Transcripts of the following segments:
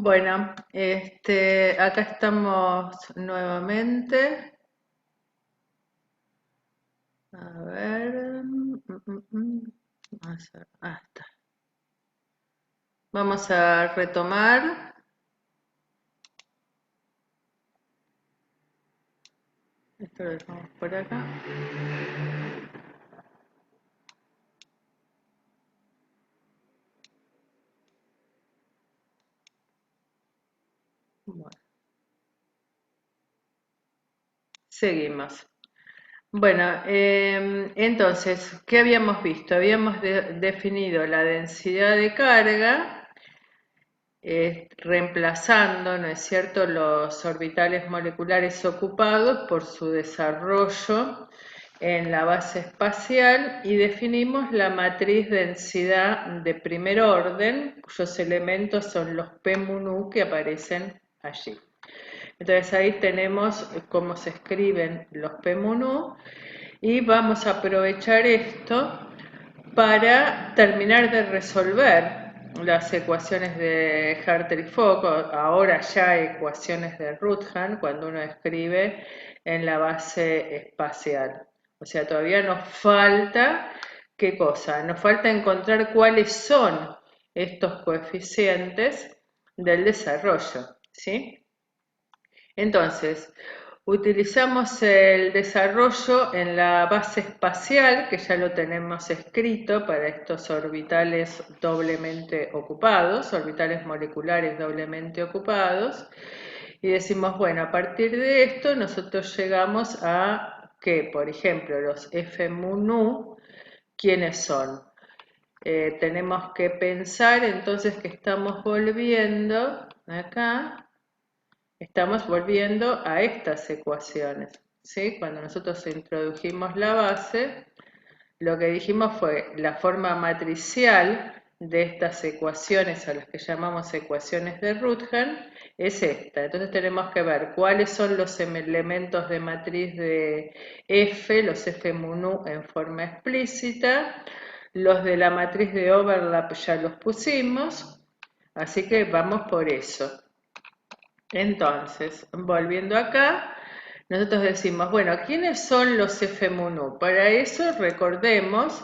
Bueno, acá estamos nuevamente. A ver. Vamos está. Vamos a retomar. Esto lo dejamos por acá. Bueno, seguimos. Bueno, entonces, ¿qué habíamos visto? Habíamos definido la densidad de carga, reemplazando, ¿no es cierto?, los orbitales moleculares ocupados por su desarrollo en la base espacial y definimos la matriz densidad de primer orden, cuyos elementos son los P mu nu que aparecen allí. Entonces ahí tenemos cómo se escriben los P mu nu y vamos a aprovechar esto para terminar de resolver las ecuaciones de Hartree-Fock, ahora ya ecuaciones de Rutherford, cuando uno escribe en la base espacial. O sea, todavía nos falta, ¿qué cosa? Nos falta encontrar cuáles son estos coeficientes del desarrollo, ¿sí? Entonces, utilizamos el desarrollo en la base espacial, que ya lo tenemos escrito para estos orbitales doblemente ocupados, orbitales moleculares doblemente ocupados, y decimos, bueno, a partir de esto nosotros llegamos a que, por ejemplo, los F mu nu, ¿quiénes son? Tenemos que pensar entonces que estamos volviendo acá. Estamos volviendo a estas ecuaciones, ¿sí? Cuando nosotros introdujimos la base, lo que dijimos fue la forma matricial de estas ecuaciones, a las que llamamos ecuaciones de Rutherford, es esta. Entonces tenemos que ver cuáles son los elementos de matriz de F, los F mu nu en forma explícita, los de la matriz de overlap ya los pusimos, así que vamos por eso. Entonces, volviendo acá, nosotros decimos, bueno, ¿quiénes son los F mu nu? Para eso recordemos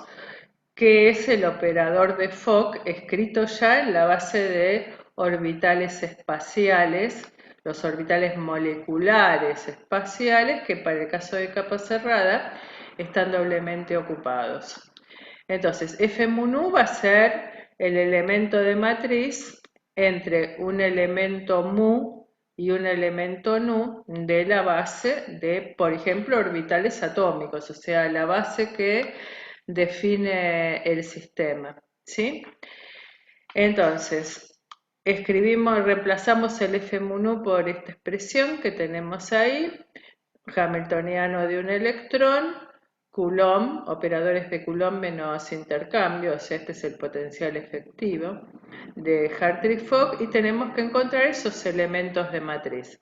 que es el operador de Fock escrito ya en la base de orbitales espaciales, los orbitales moleculares espaciales, que para el caso de capa cerrada están doblemente ocupados. Entonces, F mu nu va a ser el elemento de matriz entre un elemento mu y un elemento nu de la base de, por ejemplo, orbitales atómicos, o sea, la base que define el sistema, ¿sí? Entonces, reemplazamos el F mu nu por esta expresión que tenemos ahí, hamiltoniano de un electrón, Coulomb, operadores de Coulomb menos intercambio, o sea, este es el potencial efectivo de Hartree-Fock, y tenemos que encontrar esos elementos de matriz.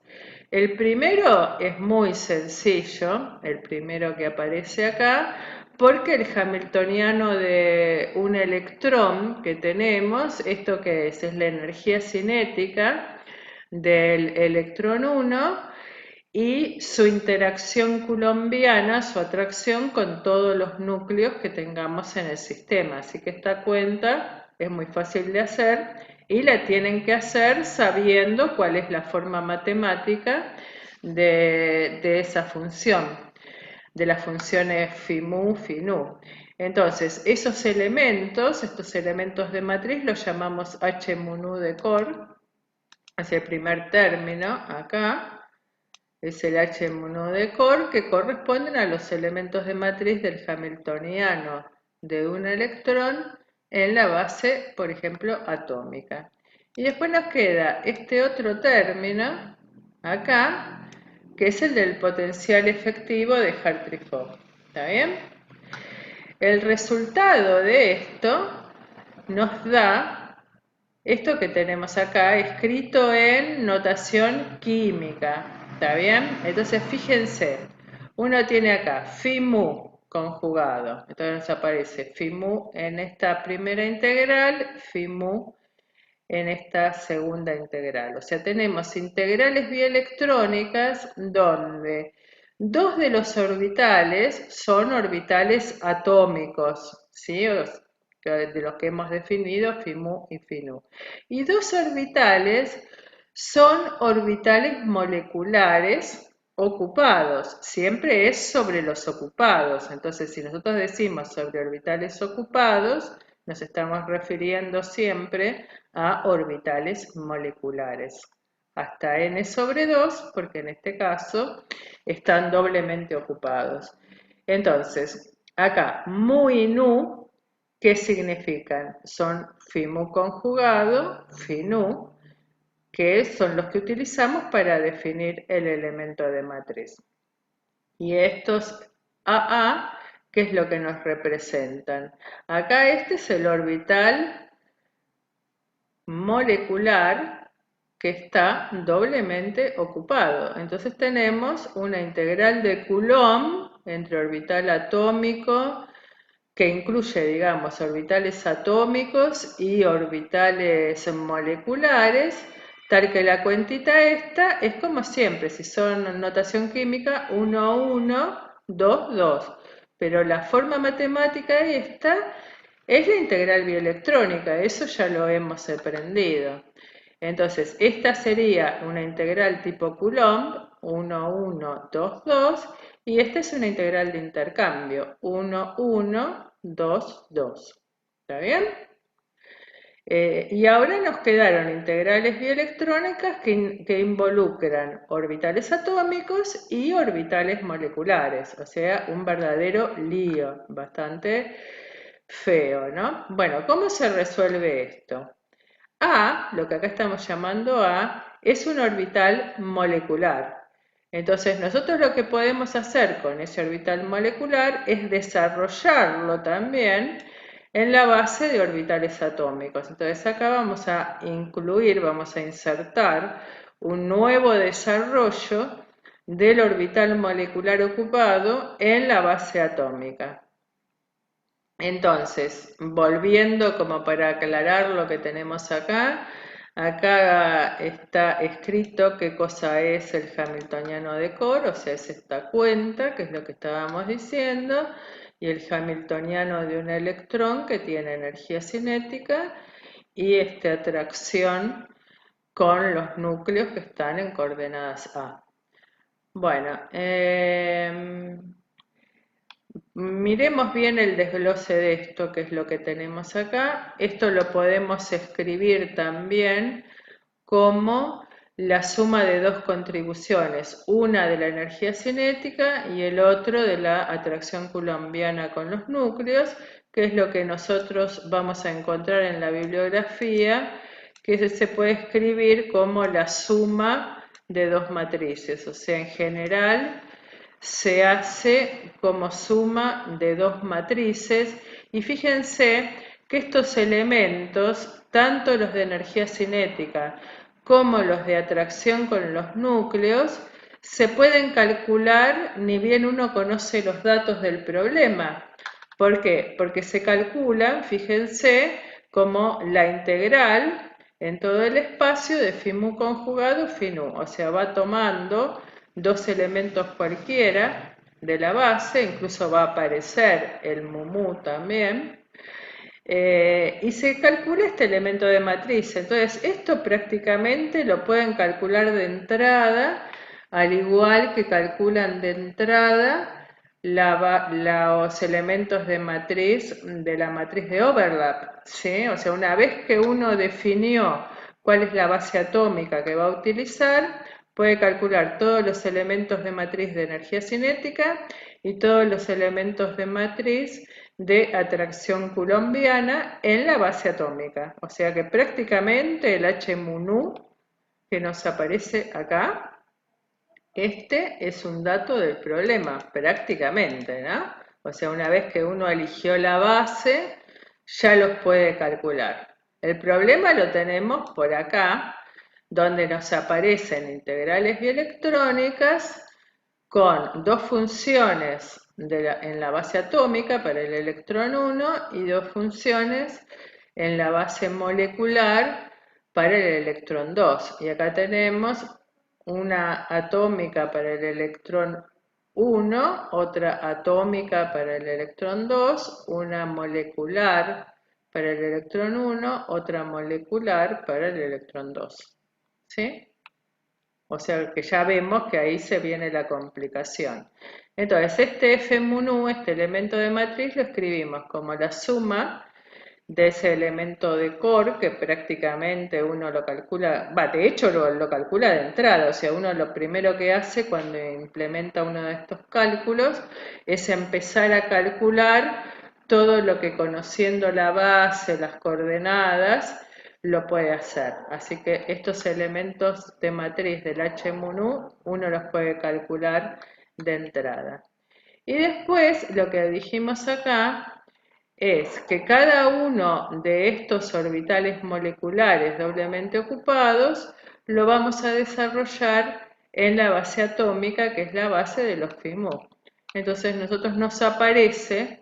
El primero es muy sencillo, el primero que aparece acá, porque el hamiltoniano de un electrón que tenemos, ¿esto qué es? Es la energía cinética del electrón 1, y su interacción coulombiana, su atracción con todos los núcleos que tengamos en el sistema. Así que esta cuenta es muy fácil de hacer y la tienen que hacer sabiendo cuál es la forma matemática de esa función, de las funciones phi mu, phi nu. Entonces, estos elementos de matriz los llamamos H mu nu de Core, es el primer término acá. Es el H mu nu de Core, que corresponden a los elementos de matriz del hamiltoniano de un electrón en la base, por ejemplo, atómica. Y después nos queda este otro término, acá, que es el del potencial efectivo de Hartree-Fock. ¿Está bien? El resultado de esto nos da esto que tenemos acá escrito en notación química, ¿está bien? Entonces fíjense, uno tiene acá phi mu conjugado, entonces nos aparece phi mu en esta primera integral, phi mu en esta segunda integral. O sea, tenemos integrales bielectrónicas donde dos de los orbitales son orbitales atómicos, ¿sí? De los que hemos definido, FIMU y FINU. Y dos orbitales son orbitales moleculares ocupados. Siempre es sobre los ocupados. Entonces, si nosotros decimos sobre orbitales ocupados, nos estamos refiriendo siempre a orbitales moleculares. Hasta n sobre 2, porque en este caso están doblemente ocupados. Entonces, acá, mu y nu, ¿qué significan? Son FIMU conjugado, FINU, que son los que utilizamos para definir el elemento de matriz. Y estos AA, ¿qué es lo que nos representan? Acá este es el orbital molecular que está doblemente ocupado. Entonces tenemos una integral de Coulomb entre orbital atómico, que incluye, digamos, orbitales atómicos y orbitales moleculares, tal que la cuentita esta es como siempre, si son notación química, 1, 1, 2, 2. Pero la forma matemática esta es la integral bioelectrónica, eso ya lo hemos aprendido. Entonces, esta sería una integral tipo Coulomb, 1, 1, 2, 2, y esta es una integral de intercambio, 1, 1, 2, 2. ¿Está bien? Y ahora nos quedaron integrales bioelectrónicas que involucran orbitales atómicos y orbitales moleculares, o sea, un verdadero lío, bastante feo, ¿no? Bueno, ¿cómo se resuelve esto? A, lo que acá estamos llamando A, es un orbital molecular. Entonces nosotros lo que podemos hacer con ese orbital molecular es desarrollarlo también en la base de orbitales atómicos. Entonces acá vamos a incluir, vamos a insertar un nuevo desarrollo del orbital molecular ocupado en la base atómica. Entonces, volviendo como para aclarar lo que tenemos acá, acá está escrito qué cosa es el hamiltoniano de Core, o sea, es esta cuenta, que es lo que estábamos diciendo, y el hamiltoniano de un electrón que tiene energía cinética y atracción con los núcleos que están en coordenadas A. Bueno, miremos bien el desglose de esto, que es lo que tenemos acá. Esto lo podemos escribir también como la suma de dos contribuciones, una de la energía cinética y el otro de la atracción coulombiana con los núcleos, que es lo que nosotros vamos a encontrar en la bibliografía, que se puede escribir como la suma de dos matrices, o sea, en general se hace como suma de dos matrices y fíjense que estos elementos, tanto los de energía cinética como los de atracción con los núcleos, se pueden calcular ni bien uno conoce los datos del problema. ¿Por qué? Porque se calculan, fíjense, como la integral en todo el espacio de FIMU conjugado FINU, o sea, va tomando dos elementos cualquiera de la base, incluso va a aparecer el mumu también, y se calcula este elemento de matriz. Entonces, esto prácticamente lo pueden calcular de entrada, al igual que calculan de entrada los elementos de matriz de la matriz de overlap, ¿sí? O sea, una vez que uno definió cuál es la base atómica que va a utilizar, puede calcular todos los elementos de matriz de energía cinética y todos los elementos de matriz de atracción coulombiana en la base atómica. O sea que prácticamente el H mu nu que nos aparece acá, este es un dato del problema, prácticamente, ¿no? O sea, una vez que uno eligió la base, ya los puede calcular. El problema lo tenemos por acá, donde nos aparecen integrales bioelectrónicas con dos funciones en la base atómica para el electrón 1 y dos funciones en la base molecular para el electrón 2. Y acá tenemos una atómica para el electrón 1, otra atómica para el electrón 2, una molecular para el electrón 1, otra molecular para el electrón 2. ¿Sí? O sea que ya vemos que ahí se viene la complicación. Entonces, este F-MUNU, este elemento de matriz, lo escribimos como la suma de ese elemento de core, que prácticamente uno lo calcula, de hecho lo calcula de entrada, o sea, uno lo primero que hace cuando implementa uno de estos cálculos es empezar a calcular todo lo que, conociendo la base, las coordenadas, lo puede hacer. Así que estos elementos de matriz del H-MUNU uno los puede calcular de entrada. Y después lo que dijimos acá es que cada uno de estos orbitales moleculares doblemente ocupados lo vamos a desarrollar en la base atómica, que es la base de los FIMU. Entonces nosotros nos aparece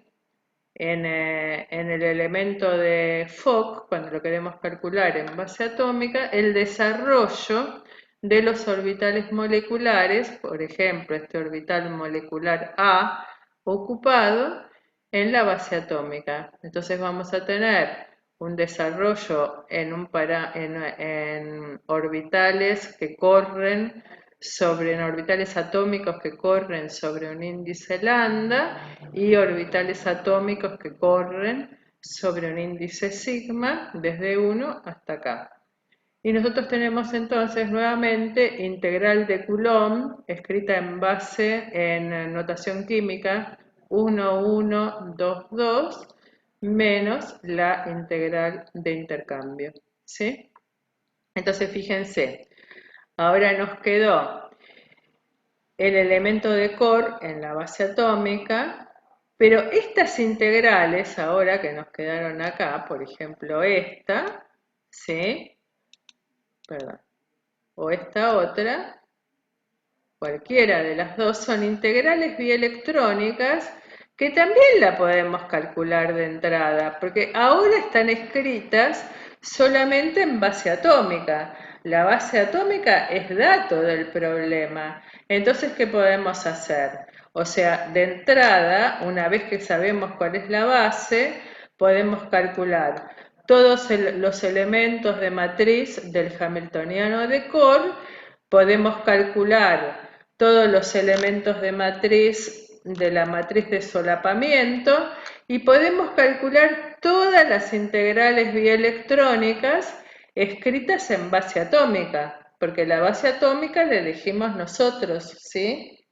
en el elemento de Fock, cuando lo queremos calcular en base atómica, el desarrollo de los orbitales moleculares, por ejemplo, este orbital molecular A ocupado en la base atómica. Entonces vamos a tener un desarrollo en orbitales que corren en orbitales atómicos que corren sobre un índice lambda y orbitales atómicos que corren sobre un índice sigma desde 1 hasta acá. Y nosotros tenemos entonces nuevamente integral de Coulomb escrita en base en notación química 1, 1, 2, 2 menos la integral de intercambio. ¿Sí? Entonces fíjense, ahora nos quedó el elemento de core en la base atómica, pero estas integrales ahora que nos quedaron acá, por ejemplo esta, ¿sí? Perdón, o esta otra, cualquiera de las dos, son integrales bielectrónicas que también la podemos calcular de entrada, porque ahora están escritas solamente en base atómica. La base atómica es dato del problema. Entonces, ¿qué podemos hacer? O sea, de entrada, una vez que sabemos cuál es la base, podemos calcular todos los elementos de matriz del hamiltoniano de Core, podemos calcular todos los elementos de matriz de la matriz de solapamiento y podemos calcular todas las integrales bielectrónicas escritas en base atómica, porque la base atómica la elegimos nosotros, ¿sí?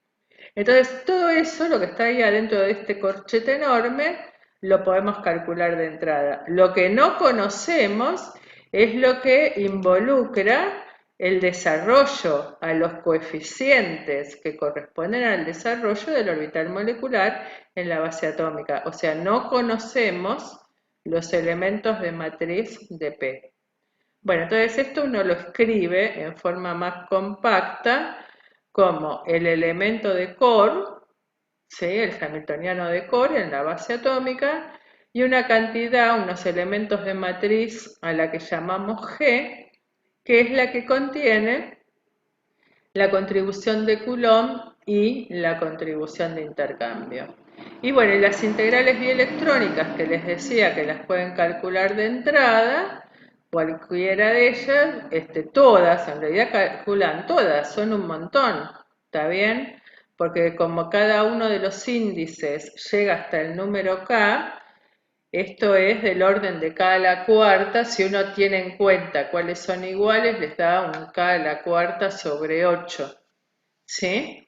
Entonces, todo eso, lo que está ahí adentro de este corchete enorme, lo podemos calcular de entrada. Lo que no conocemos es lo que involucra el desarrollo a los coeficientes que corresponden al desarrollo del orbital molecular en la base atómica. O sea, no conocemos los elementos de matriz de P. Bueno, entonces esto uno lo escribe en forma más compacta como el elemento de core, ¿sí? El hamiltoniano de core en la base atómica, y una cantidad, unos elementos de matriz a la que llamamos G, que es la que contiene la contribución de Coulomb y la contribución de intercambio. Y bueno, y las integrales bielectrónicas que les decía que las pueden calcular de entrada, cualquiera de ellas, todas, en realidad calculan todas, son un montón, ¿está bien? Porque como cada uno de los índices llega hasta el número K, esto es del orden de K a la cuarta. Si uno tiene en cuenta cuáles son iguales, les da un K a la cuarta sobre 8, ¿sí?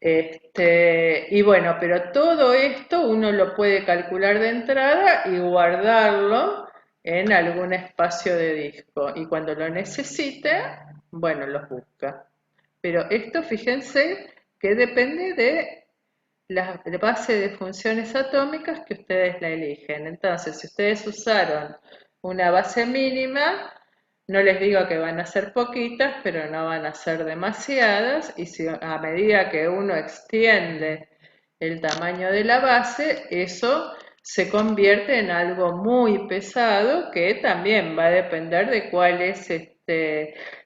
Y bueno, pero todo esto uno lo puede calcular de entrada y guardarlo en algún espacio de disco. Y cuando lo necesite, bueno, los busca. Pero esto, fíjense, que depende de la base de funciones atómicas que ustedes la eligen. Entonces, si ustedes usaron una base mínima, no les digo que van a ser poquitas, pero no van a ser demasiadas, y si a medida que uno extiende el tamaño de la base, eso se convierte en algo muy pesado que también va a depender de cuál es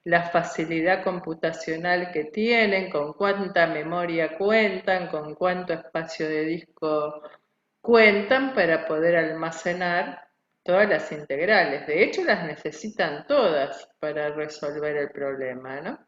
la facilidad computacional que tienen, con cuánta memoria cuentan, con cuánto espacio de disco cuentan para poder almacenar todas las integrales. De hecho, las necesitan todas para resolver el problema, ¿no?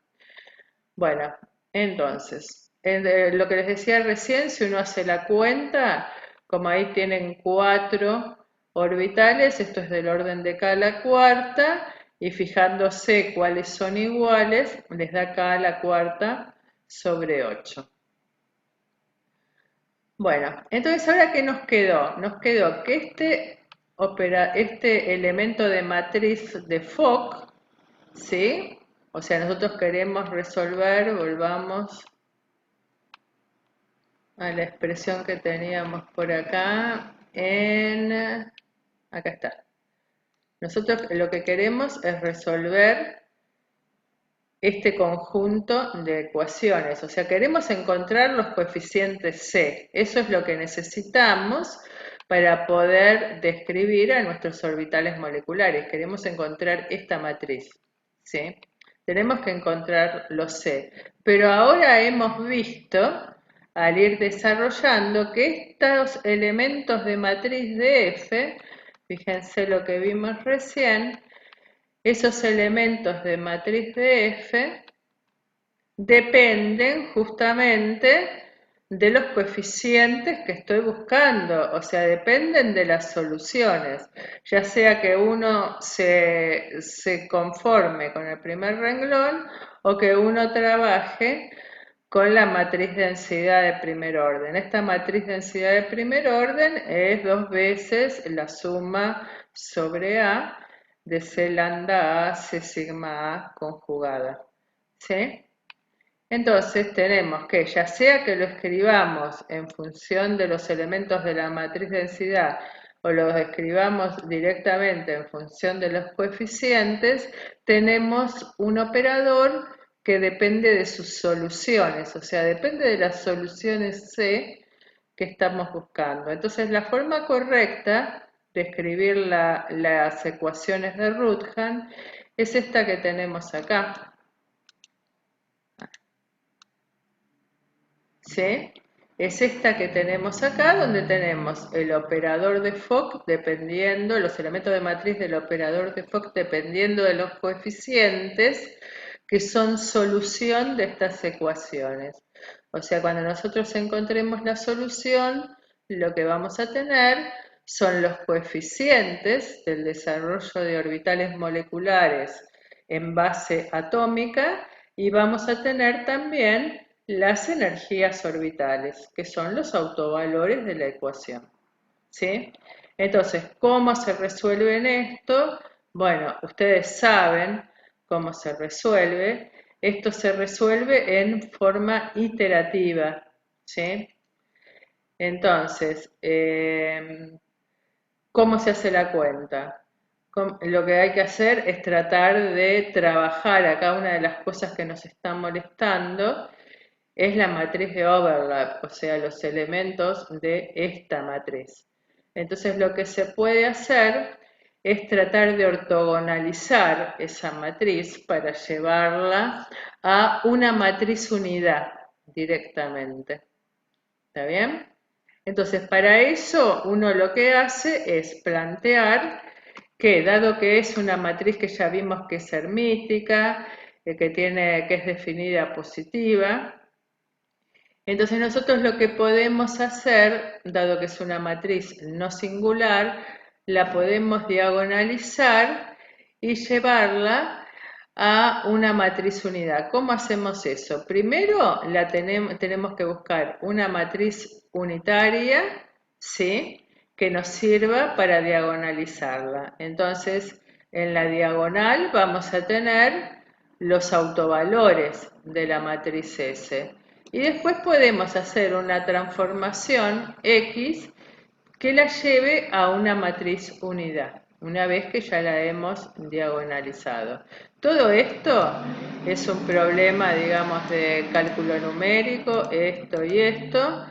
Bueno, entonces, lo que les decía recién, si uno hace la cuenta, como ahí tienen 4 orbitales, esto es del orden de K a la cuarta, y fijándose cuáles son iguales, les da K a la cuarta sobre 8. Bueno, entonces ahora ¿qué nos quedó? Nos quedó que este elemento de matriz de Fock, ¿sí? O sea, nosotros queremos resolver, volvamos a la expresión que teníamos por acá, acá está. Nosotros lo que queremos es resolver este conjunto de ecuaciones, o sea, queremos encontrar los coeficientes C. Eso es lo que necesitamos para poder describir a nuestros orbitales moleculares. Queremos encontrar esta matriz, ¿sí? Tenemos que encontrar los C. Pero ahora hemos visto, al ir desarrollando, que estos elementos de matriz de F, fíjense lo que vimos recién, esos elementos de matriz de F dependen justamente de los coeficientes que estoy buscando, o sea, dependen de las soluciones, ya sea que uno se conforme con el primer renglón o que uno trabaje con la matriz densidad de primer orden. Esta matriz densidad de primer orden es 2 veces la suma sobre A de C lambda A, C sigma A conjugada, ¿sí? Entonces tenemos que, ya sea que lo escribamos en función de los elementos de la matriz densidad o lo escribamos directamente en función de los coeficientes, tenemos un operador que depende de sus soluciones, o sea, depende de las soluciones C que estamos buscando. Entonces la forma correcta de escribir las ecuaciones de Rutherford es esta que tenemos acá. ¿Sí? Es esta que tenemos acá, donde tenemos el operador de Fock dependiendo, los elementos de matriz del operador de Fock dependiendo de los coeficientes que son solución de estas ecuaciones. O sea, cuando nosotros encontremos la solución, lo que vamos a tener son los coeficientes del desarrollo de orbitales moleculares en base atómica y vamos a tener también las energías orbitales, que son los autovalores de la ecuación, ¿sí? Entonces, ¿cómo se resuelve esto? Bueno, ustedes saben cómo se resuelve. Esto se resuelve en forma iterativa, ¿sí? Entonces, ¿cómo se hace la cuenta? Lo que hay que hacer es tratar de trabajar acá. Una de las cosas que nos está molestando es la matriz de overlap, o sea, los elementos de esta matriz. Entonces lo que se puede hacer es tratar de ortogonalizar esa matriz para llevarla a una matriz unidad directamente. ¿Está bien? Entonces para eso uno lo que hace es plantear que, dado que es una matriz que ya vimos que es hermítica, que es definida positiva, entonces nosotros lo que podemos hacer, dado que es una matriz no singular, la podemos diagonalizar y llevarla a una matriz unidad. ¿Cómo hacemos eso? Primero tenemos que buscar una matriz unitaria, ¿sí?, que nos sirva para diagonalizarla. Entonces, en la diagonal vamos a tener los autovalores de la matriz S. Y después podemos hacer una transformación X que la lleve a una matriz unidad, una vez que ya la hemos diagonalizado. Todo esto es un problema, digamos, de cálculo numérico, esto y esto,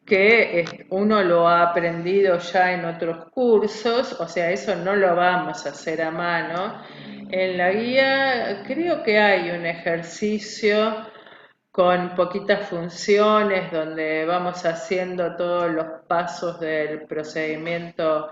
que uno lo ha aprendido ya en otros cursos, o sea, eso no lo vamos a hacer a mano. En la guía creo que hay un ejercicio con poquitas funciones donde vamos haciendo todos los pasos del procedimiento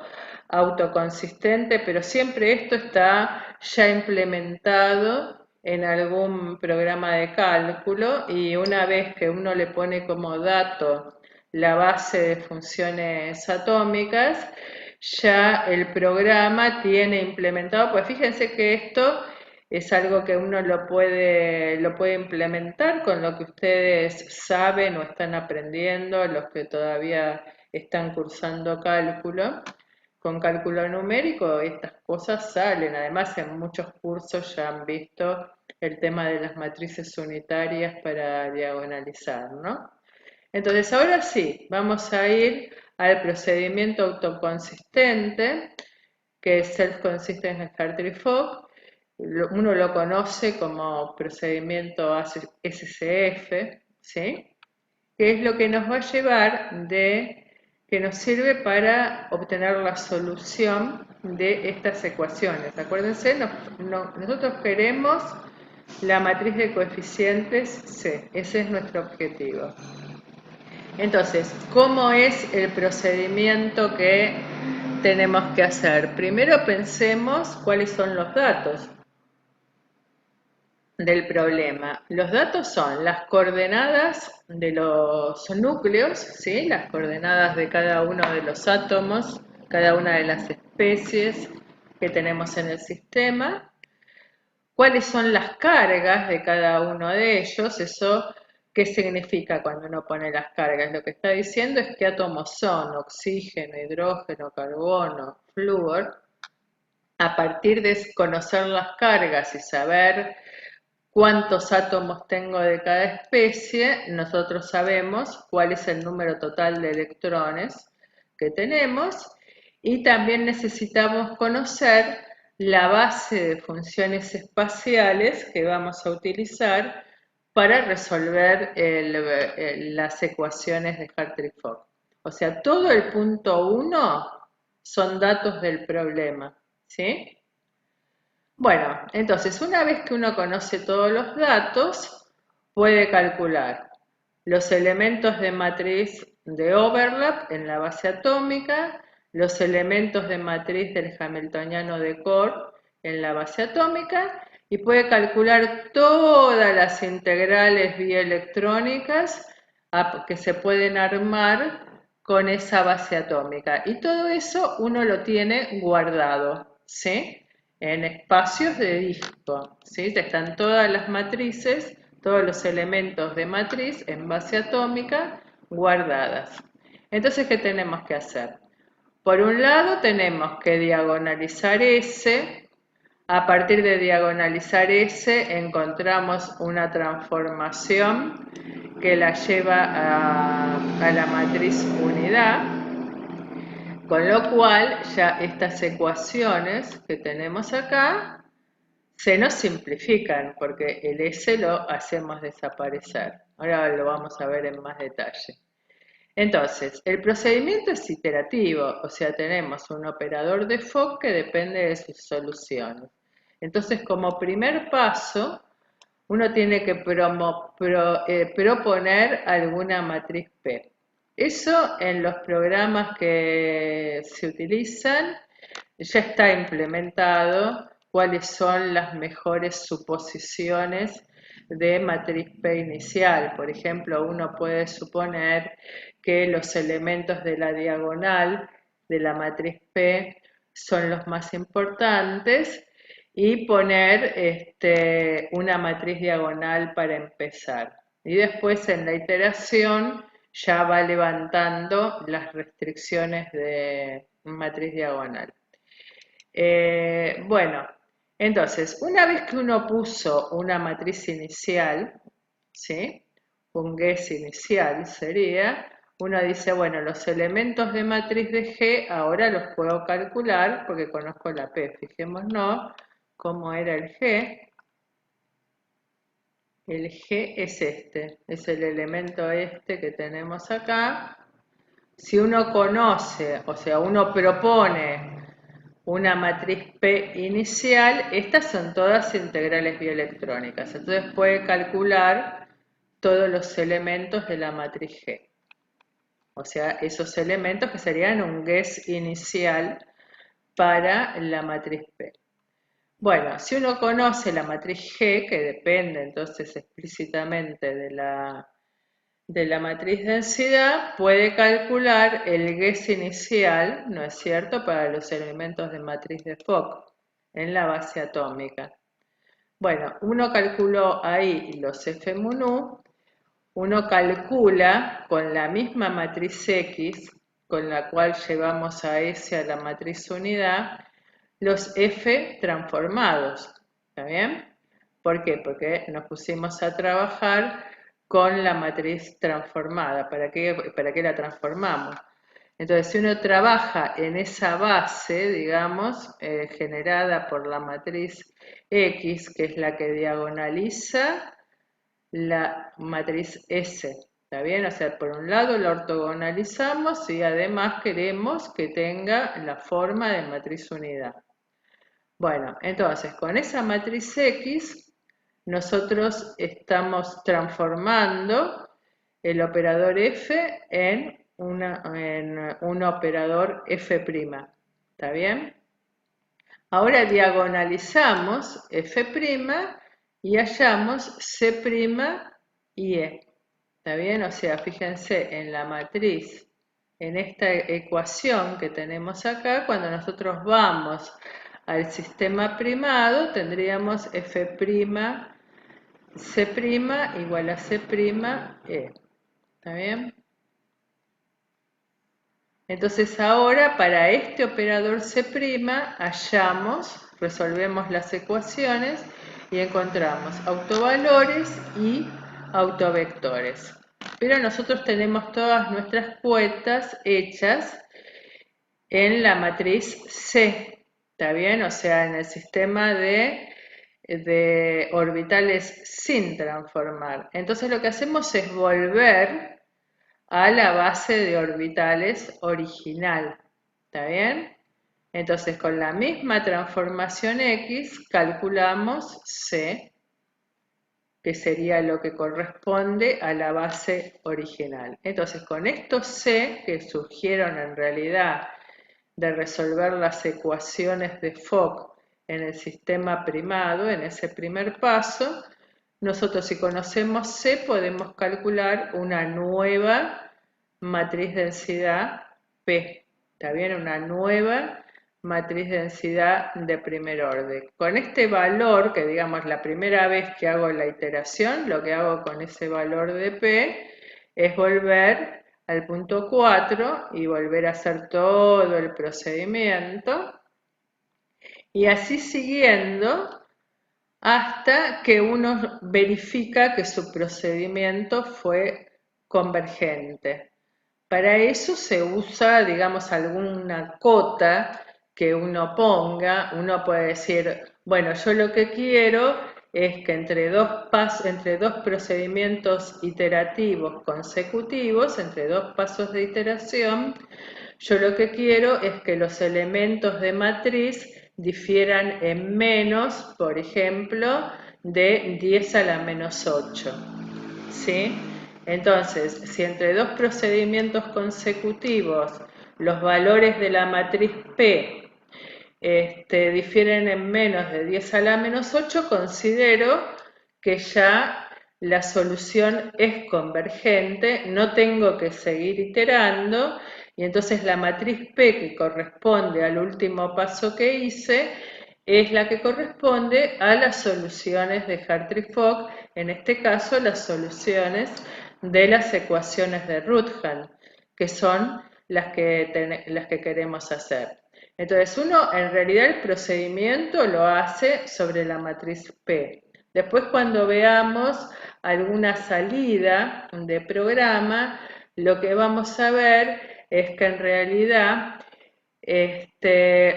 autoconsistente, pero siempre esto está ya implementado en algún programa de cálculo y una vez que uno le pone como dato la base de funciones atómicas, ya el programa tiene implementado, pues fíjense que esto es algo que uno lo puede implementar con lo que ustedes saben o están aprendiendo, los que todavía están cursando cálculo. Con cálculo numérico estas cosas salen, además en muchos cursos ya han visto el tema de las matrices unitarias para diagonalizar, ¿no? Entonces ahora sí, vamos a ir al procedimiento autoconsistente, que es Self-Consistent Hartree-Fock. Uno lo conoce como procedimiento SCF, ¿sí? Que es lo que nos va a llevar que nos sirve para obtener la solución de estas ecuaciones. Acuérdense, nosotros queremos la matriz de coeficientes C, ese es nuestro objetivo. Entonces, ¿cómo es el procedimiento que tenemos que hacer? Primero pensemos cuáles son los datos del problema. Los datos son las coordenadas de los núcleos, ¿sí? Las coordenadas de cada uno de los átomos, cada una de las especies que tenemos en el sistema. ¿Cuáles son las cargas de cada uno de ellos? Eso, ¿qué significa cuando uno pone las cargas? Lo que está diciendo es qué átomos son: oxígeno, hidrógeno, carbono, flúor. A partir de conocer las cargas y saber cuántos átomos tengo de cada especie, nosotros sabemos cuál es el número total de electrones que tenemos y también necesitamos conocer la base de funciones espaciales que vamos a utilizar para resolver las ecuaciones de Hartree-Fock. O sea, todo el punto 1 son datos del problema, ¿sí? Bueno, entonces una vez que uno conoce todos los datos, puede calcular los elementos de matriz de overlap en la base atómica, los elementos de matriz del hamiltoniano de Core en la base atómica y puede calcular todas las integrales bielectrónicas que se pueden armar con esa base atómica. Y todo eso uno lo tiene guardado, ¿sí? En espacios de disco, ¿sí? Están todas las matrices, todos los elementos de matriz en base atómica guardadas. Entonces, ¿qué tenemos que hacer? Por un lado tenemos que diagonalizar S. A partir de diagonalizar S encontramos una transformación que la lleva a la matriz unidad, con lo cual ya estas ecuaciones que tenemos acá se nos simplifican porque el S lo hacemos desaparecer. Ahora lo vamos a ver en más detalle. Entonces, el procedimiento es iterativo, o sea, tenemos un operador de Fock que depende de sus soluciones. Entonces, como primer paso, uno tiene que proponer alguna matriz P. Eso en los programas que se utilizan ya está implementado, cuáles son las mejores suposiciones de matriz P inicial. Por ejemplo, uno puede suponer que los elementos de la diagonal de la matriz P son los más importantes y poner una matriz diagonal para empezar. Y después en la iteración ya va levantando las restricciones de matriz diagonal. Bueno, entonces, una vez que uno puso una matriz inicial, ¿sí? Un guess inicial sería, uno dice, bueno, los elementos de matriz de G ahora los puedo calcular porque conozco la P. Fijémonos cómo era el G. El G es este, es el elemento este que tenemos acá. si uno conoce, o sea, uno propone una matriz P inicial, estas son todas integrales bioelectrónicas, entonces puede calcular todos los elementos de la matriz G. O sea, esos elementos que serían un guess inicial para la matriz P. Bueno, si uno conoce la matriz G, que depende entonces explícitamente de la matriz densidad, puede calcular el guess inicial, ¿no es cierto?, para los elementos de matriz de Fock en la base atómica. Bueno, uno calculó ahí los F-mu, uno calcula con la misma matriz X, con la cual llevamos a S a la matriz unidad, los F transformados, ¿está bien? ¿Por qué? Porque nos pusimos a trabajar con la matriz transformada. ¿Para qué la transformamos? Entonces, si uno trabaja en esa base, digamos, generada por la matriz X, que es la que diagonaliza la matriz S, ¿está bien? O sea, por un lado la ortogonalizamos y además queremos que tenga la forma de matriz unidad. Bueno, entonces con esa matriz X nosotros estamos transformando el operador F en un operador F', ¿está bien? Ahora diagonalizamos F' y hallamos C' y E, ¿está bien? O sea, fíjense en la matriz, en esta ecuación que tenemos acá, cuando nosotros vamos al sistema primado, tendríamos F', C' igual a C', E, ¿está bien? Entonces ahora para este operador C' resolvemos las ecuaciones y encontramos autovalores y autovectores. Pero nosotros tenemos todas nuestras cuentas hechas en la matriz C, ¿está bien? O sea, en el sistema de orbitales sin transformar. Entonces lo que hacemos es volver a la base de orbitales original, ¿está bien? Entonces con la misma transformación X calculamos C, que sería lo que corresponde a la base original. Entonces con estos C, que surgieron en realidad de resolver las ecuaciones de Fock en el sistema primado, en ese primer paso, nosotros si conocemos C podemos calcular una nueva matriz densidad P, ¿está bien? Una nueva matriz densidad de primer orden. Con este valor, que digamos la primera vez que hago la iteración, lo que hago con ese valor de P es volver al punto 4 y volver a hacer todo el procedimiento y así siguiendo hasta que uno verifica que su procedimiento fue convergente. Para eso se usa, digamos, alguna cota que uno ponga. Uno puede decir, bueno, yo lo que quiero es que entre dos procedimientos iterativos consecutivos, entre dos pasos de iteración, yo lo que quiero es que los elementos de matriz difieran en menos, por ejemplo, de 10 a la menos 8, ¿sí? Entonces, si entre dos procedimientos consecutivos los valores de la matriz P difieren en menos de 10 a la menos 8, considero que ya la solución es convergente, no tengo que seguir iterando, y entonces la matriz P que corresponde al último paso que hice es la que corresponde a las soluciones de Hartree-Fock, en este caso las soluciones de las ecuaciones de Rutherford, que son las que queremos hacer. Entonces uno en realidad el procedimiento lo hace sobre la matriz P. Después cuando veamos alguna salida de programa, lo que vamos a ver es que en realidad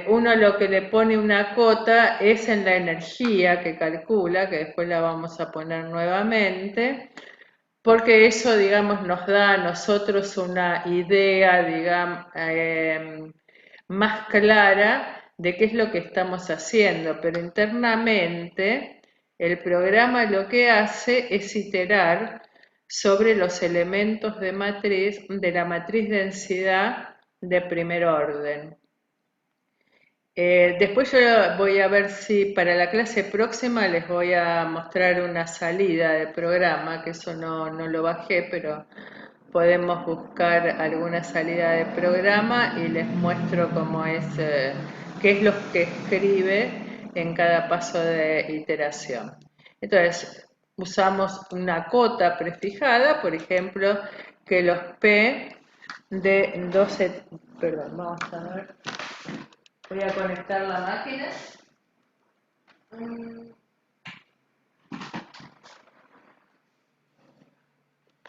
uno lo que le pone una cota es en la energía que calcula, que después la vamos a poner nuevamente, porque eso, digamos, nos da a nosotros una idea, digamos, más clara de qué es lo que estamos haciendo, pero internamente el programa lo que hace es iterar sobre los elementos de la matriz densidad de primer orden. Después yo voy a ver si para la clase próxima les voy a mostrar una salida de programa, que eso no lo bajé, pero podemos buscar alguna salida de programa y les muestro cómo es, qué es lo que escribe en cada paso de iteración. Entonces, usamos una cota prefijada, por ejemplo, que los P de 12, perdón, vamos a ver. Voy a conectar la máquina.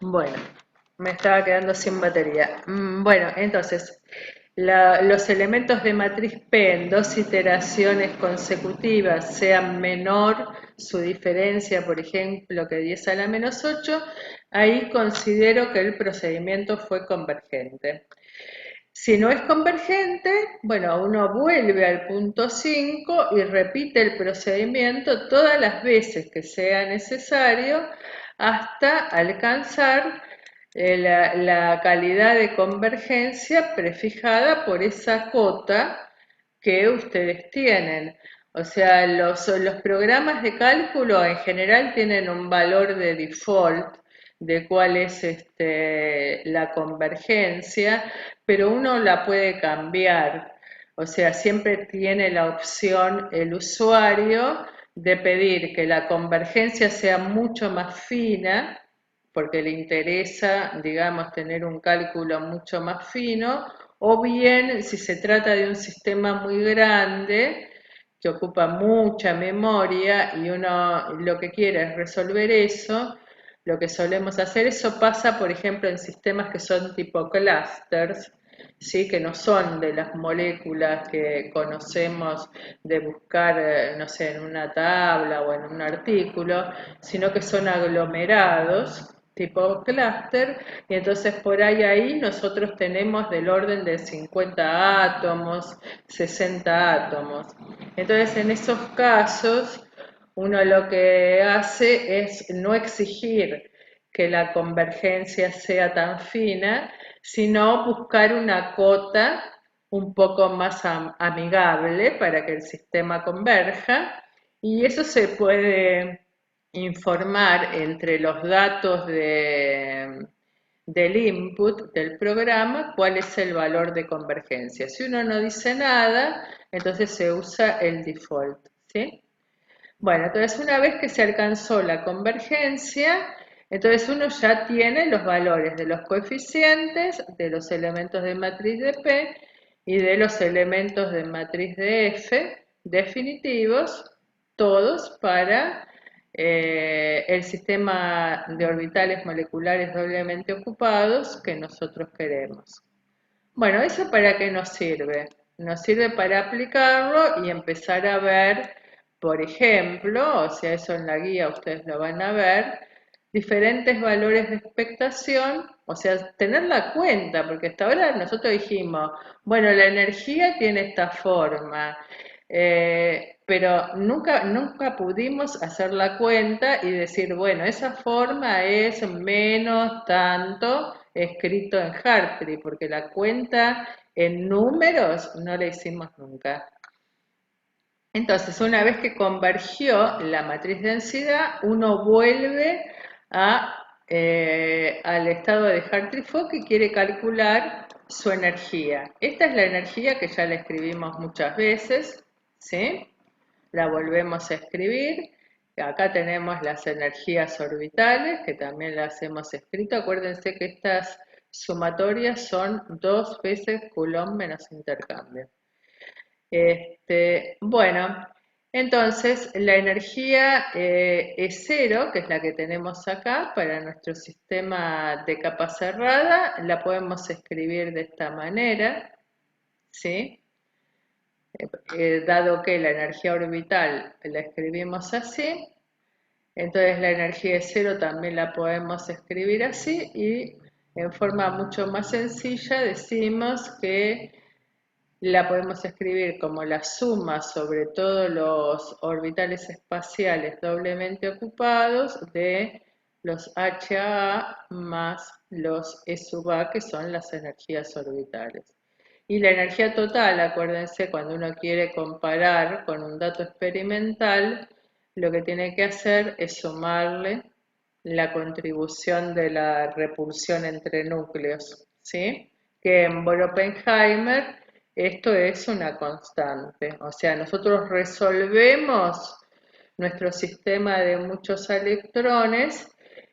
Bueno, me estaba quedando sin batería. Bueno, entonces, los elementos de matriz P en dos iteraciones consecutivas sean menor su diferencia, por ejemplo, que 10 a la menos 8, ahí considero que el procedimiento fue convergente. Si no es convergente, bueno, uno vuelve al punto 5 y repite el procedimiento todas las veces que sea necesario hasta alcanzar la calidad de convergencia prefijada por esa cota que ustedes tienen. O sea, los programas de cálculo en general tienen un valor de default de cuál es la convergencia, pero uno la puede cambiar. O sea, siempre tiene la opción el usuario de pedir que la convergencia sea mucho más fina, porque le interesa, digamos, tener un cálculo mucho más fino, o bien si se trata de un sistema muy grande que ocupa mucha memoria y uno lo que quiere es resolver eso, lo que solemos hacer, eso pasa, por ejemplo, en sistemas que son tipo clusters, ¿sí? Que no son de las moléculas que conocemos de buscar, no sé, en una tabla o en un artículo, sino que son aglomerados tipo clúster, y entonces por ahí nosotros tenemos del orden de 50 átomos, 60 átomos. Entonces en esos casos uno lo que hace es no exigir que la convergencia sea tan fina, sino buscar una cota un poco más amigable para que el sistema converja, y eso se puede informar entre los datos del input del programa cuál es el valor de convergencia. Si uno no dice nada, entonces se usa el default, ¿sí? Bueno, entonces una vez que se alcanzó la convergencia, entonces uno ya tiene los valores de los coeficientes, de los elementos de matriz de P y de los elementos de matriz de F definitivos, todos para el sistema de orbitales moleculares doblemente ocupados que nosotros queremos. Bueno, ¿eso para qué nos sirve? Nos sirve para aplicarlo y empezar a ver, por ejemplo, o sea, eso en la guía ustedes lo van a ver, diferentes valores de expectación, o sea, tener la cuenta, porque hasta ahora nosotros dijimos, bueno, la energía tiene esta forma, pero nunca pudimos hacer la cuenta y decir, bueno, esa forma es menos tanto escrito en Hartree, porque la cuenta en números no la hicimos nunca. Entonces, una vez que convergió la matriz densidad, uno vuelve al estado de Hartree-Fock y quiere calcular su energía. Esta es la energía que ya la escribimos muchas veces, ¿sí? La volvemos a escribir. Acá tenemos las energías orbitales, que también las hemos escrito. Acuérdense que estas sumatorias son 2 veces Coulomb menos intercambio. Bueno, entonces la energía E0, que es la que tenemos acá para nuestro sistema de capa cerrada, la podemos escribir de esta manera, ¿sí? Dado que la energía orbital la escribimos así, Entonces la energía de cero también la podemos escribir así y en forma mucho más sencilla decimos que la podemos escribir como la suma sobre todos los orbitales espaciales doblemente ocupados de los HA más los E sub A, que son las energías orbitales. Y la energía total, acuérdense, cuando uno quiere comparar con un dato experimental, lo que tiene que hacer es sumarle la contribución de la repulsión entre núcleos, ¿sí? Que en Oppenheimer esto es una constante, o sea, nosotros resolvemos nuestro sistema de muchos electrones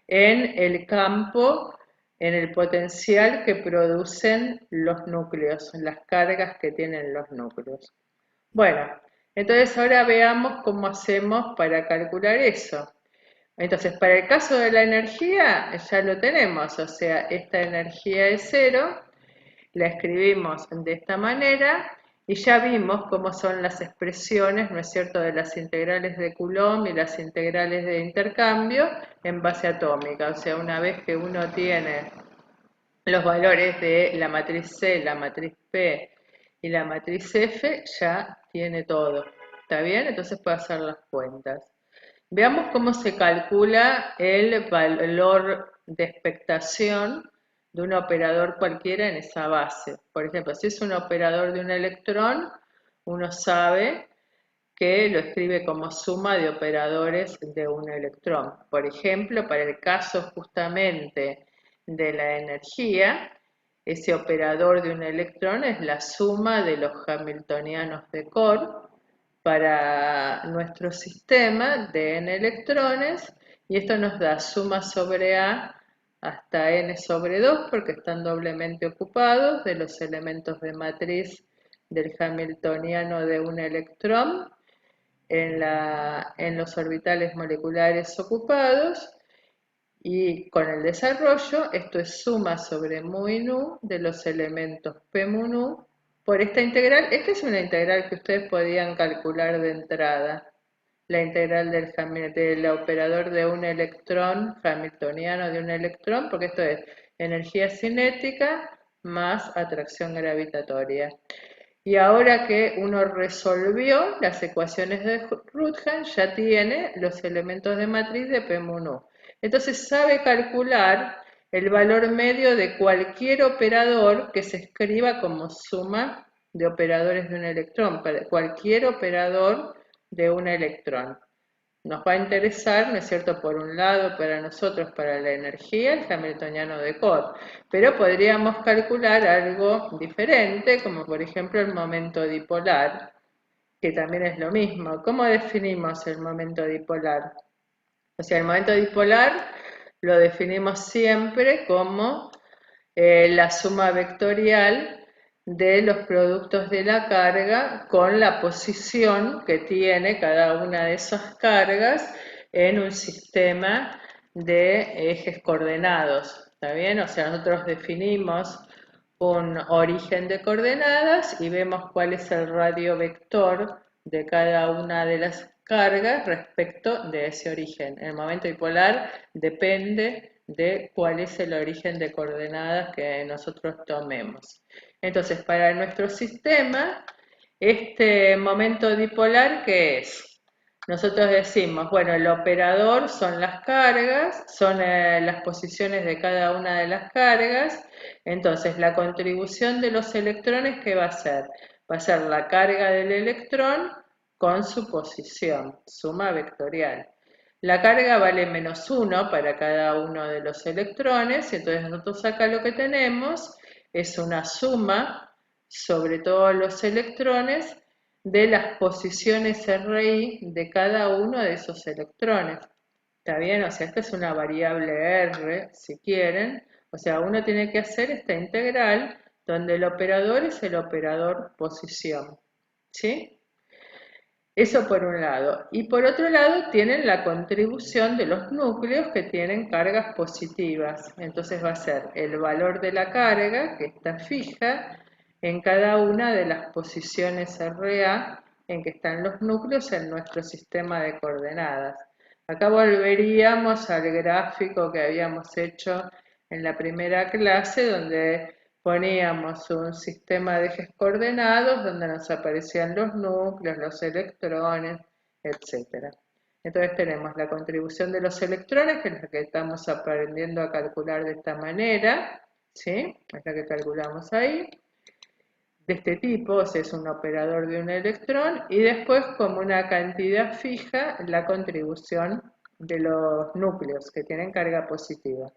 en el campo, en el potencial que producen los núcleos, las cargas que tienen los núcleos. Bueno, entonces ahora veamos cómo hacemos para calcular eso. Entonces, para el caso de la energía, ya lo tenemos, o sea, esta energía es cero, la escribimos de esta manera y ya vimos cómo son las expresiones, ¿no es cierto?, de las integrales de Coulomb y las integrales de intercambio en base atómica. O sea, una vez que uno tiene los valores de la matriz C, la matriz P y la matriz F, ya tiene todo. ¿Está bien? Entonces puede hacer las cuentas. Veamos cómo se calcula el valor de expectación de un operador cualquiera en esa base. Por ejemplo, si es un operador de un electrón, uno sabe que lo escribe como suma de operadores de un electrón. Por ejemplo, para el caso justamente de la energía, ese operador de un electrón es la suma de los hamiltonianos de Corr para nuestro sistema de n electrones, y esto nos da suma sobre A hasta n sobre 2 porque están doblemente ocupados de los elementos de matriz del hamiltoniano de un electrón en los orbitales moleculares ocupados, y con el desarrollo esto es suma sobre mu y nu de los elementos p mu nu por esta integral. Esta es una integral que ustedes podían calcular de entrada, la integral del operador de un electrón hamiltoniano de un electrón, porque esto es energía cinética más atracción gravitatoria. Y ahora que uno resolvió las ecuaciones de Rutherford, ya tiene los elementos de matriz de P mu nu. Entonces sabe calcular el valor medio de cualquier operador que se escriba como suma de operadores de un electrón, cualquier operador de un electrón. Nos va a interesar, ¿no es cierto?, por un lado para nosotros, para la energía, el hamiltoniano de Corr, pero podríamos calcular algo diferente, como por ejemplo el momento dipolar, que también es lo mismo. ¿Cómo definimos el momento dipolar? O sea, el momento dipolar lo definimos siempre como la suma vectorial de los productos de la carga con la posición que tiene cada una de esas cargas en un sistema de ejes coordenados. ¿Está bien? O sea, nosotros definimos un origen de coordenadas y vemos cuál es el radio vector de cada una de las cargas respecto de ese origen. El momento dipolar depende de cuál es el origen de coordenadas que nosotros tomemos. Entonces, para nuestro sistema, este momento dipolar, ¿qué es? Nosotros decimos, bueno, el operador son las cargas, son las posiciones de cada una de las cargas. Entonces, la contribución de los electrones, ¿qué va a ser? Va a ser la carga del electrón con su posición, suma vectorial. La carga vale -1 para cada uno de los electrones, y entonces nosotros acá lo que tenemos es una suma sobre todos los electrones de las posiciones RI de cada uno de esos electrones. ¿Está bien? O sea, esta es una variable R, si quieren. O sea, uno tiene que hacer esta integral donde el operador es el operador posición. ¿Sí? Eso por un lado. Y por otro lado tienen la contribución de los núcleos que tienen cargas positivas. Entonces va a ser el valor de la carga, que está fija, en cada una de las posiciones RA en que están los núcleos en nuestro sistema de coordenadas. Acá volveríamos al gráfico que habíamos hecho en la primera clase, donde poníamos un sistema de ejes coordenados, donde nos aparecían los núcleos, los electrones, etc. Entonces tenemos la contribución de los electrones, que es la que estamos aprendiendo a calcular de esta manera, ¿sí? Es la que calculamos ahí, de este tipo, o sea, es un operador de un electrón, y después como una cantidad fija la contribución de los núcleos que tienen carga positiva.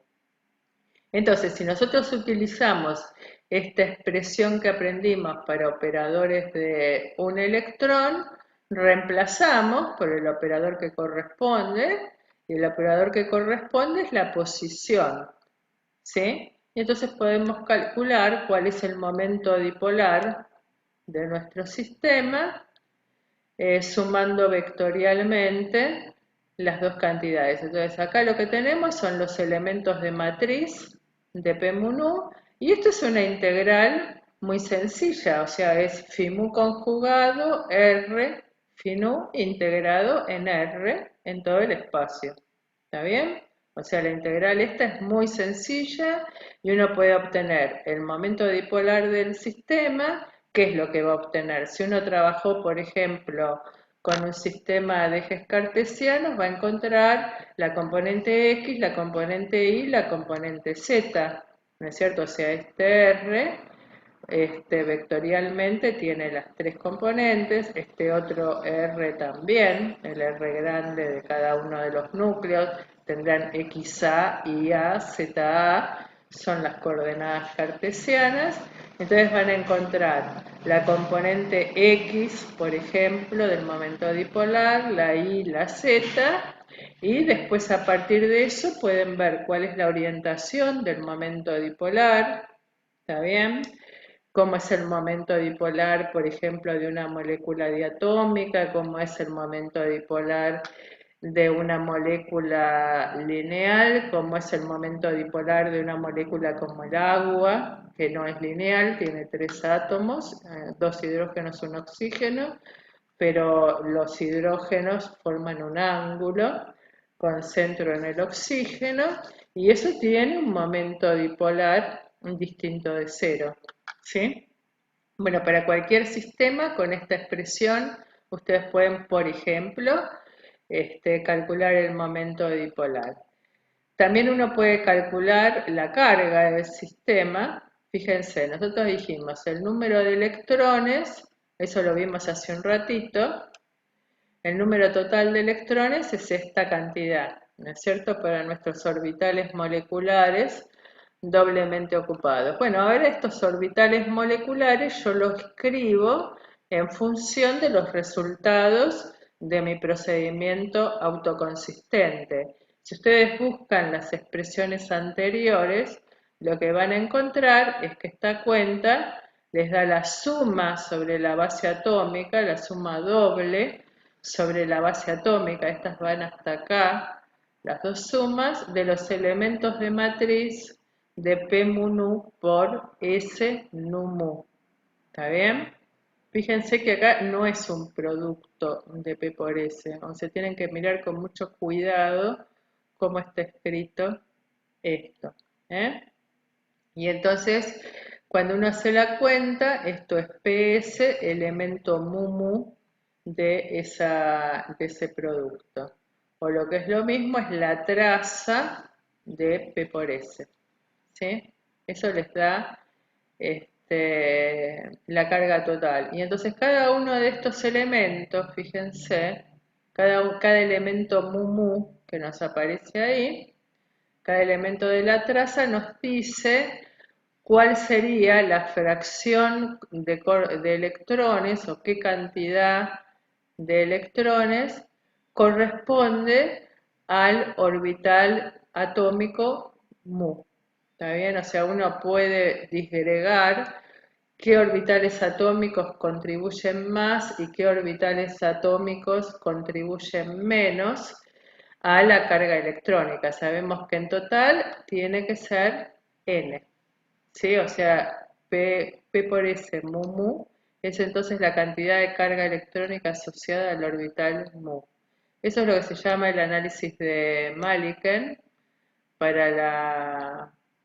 Entonces, si nosotros utilizamos esta expresión que aprendimos para operadores de un electrón, reemplazamos por el operador que corresponde, y el operador que corresponde es la posición, ¿sí? Y entonces podemos calcular cuál es el momento dipolar de nuestro sistema, sumando vectorialmente las dos cantidades. Entonces acá lo que tenemos son los elementos de matriz de P mu nu, y esto es una integral muy sencilla, o sea, es phi mu conjugado R phi nu integrado en R en todo el espacio. ¿Está bien? O sea, la integral esta es muy sencilla y uno puede obtener el momento dipolar del sistema. ¿Qué es lo que va a obtener? Si uno trabajó, por ejemplo, con un sistema de ejes cartesianos, va a encontrar la componente X, la componente Y, la componente Z, ¿no es cierto? O sea, este R vectorialmente tiene las tres componentes, este otro R también, el R grande de cada uno de los núcleos, tendrán XA, YA, ZA, son las coordenadas cartesianas. Entonces van a encontrar la componente X, por ejemplo, del momento dipolar, la Y, la Z, y después a partir de eso pueden ver cuál es la orientación del momento dipolar, ¿está bien? Cómo es el momento dipolar, por ejemplo, de una molécula diatómica, cómo es el momento dipolar de una molécula lineal, cómo es el momento dipolar de una molécula como el agua, que no es lineal, tiene 3 átomos, 2 hidrógenos, un oxígeno, pero los hidrógenos forman un ángulo con centro en el oxígeno, y eso tiene un momento dipolar distinto de cero, ¿sí? Bueno, para cualquier sistema con esta expresión ustedes pueden, por ejemplo, calcular el momento dipolar. También uno puede calcular la carga del sistema. Fíjense, nosotros dijimos el número de electrones, eso lo vimos hace un ratito. El número total de electrones es esta cantidad, ¿no es cierto? Para nuestros orbitales moleculares doblemente ocupados. Bueno, ahora estos orbitales moleculares yo los escribo en función de los resultados de mi procedimiento autoconsistente. Si ustedes buscan las expresiones anteriores, lo que van a encontrar es que esta cuenta les da la suma sobre la base atómica, la suma doble sobre la base atómica, estas van hasta acá, las dos sumas de los elementos de matriz de P mu nu por S nu mu. ¿Está bien? Fíjense que acá no es un producto de P por S, o sea, tienen que mirar con mucho cuidado cómo está escrito esto, ¿eh? Y entonces, cuando uno hace la cuenta, esto es PS, elemento mu mu de ese producto. O lo que es lo mismo es la traza de P por S, ¿sí? Eso les da la carga total. Y entonces cada uno de estos elementos, fíjense, cada elemento mu mu que nos aparece ahí, cada elemento de la traza nos dice cuál sería la fracción de electrones o qué cantidad de electrones corresponde al orbital atómico mu. ¿Está bien? O sea, uno puede disgregar qué orbitales atómicos contribuyen más y qué orbitales atómicos contribuyen menos a la carga electrónica. Sabemos que en total tiene que ser N, ¿sí? O sea, P por S mu mu es entonces la cantidad de carga electrónica asociada al orbital mu. Eso es lo que se llama el análisis de Millikan para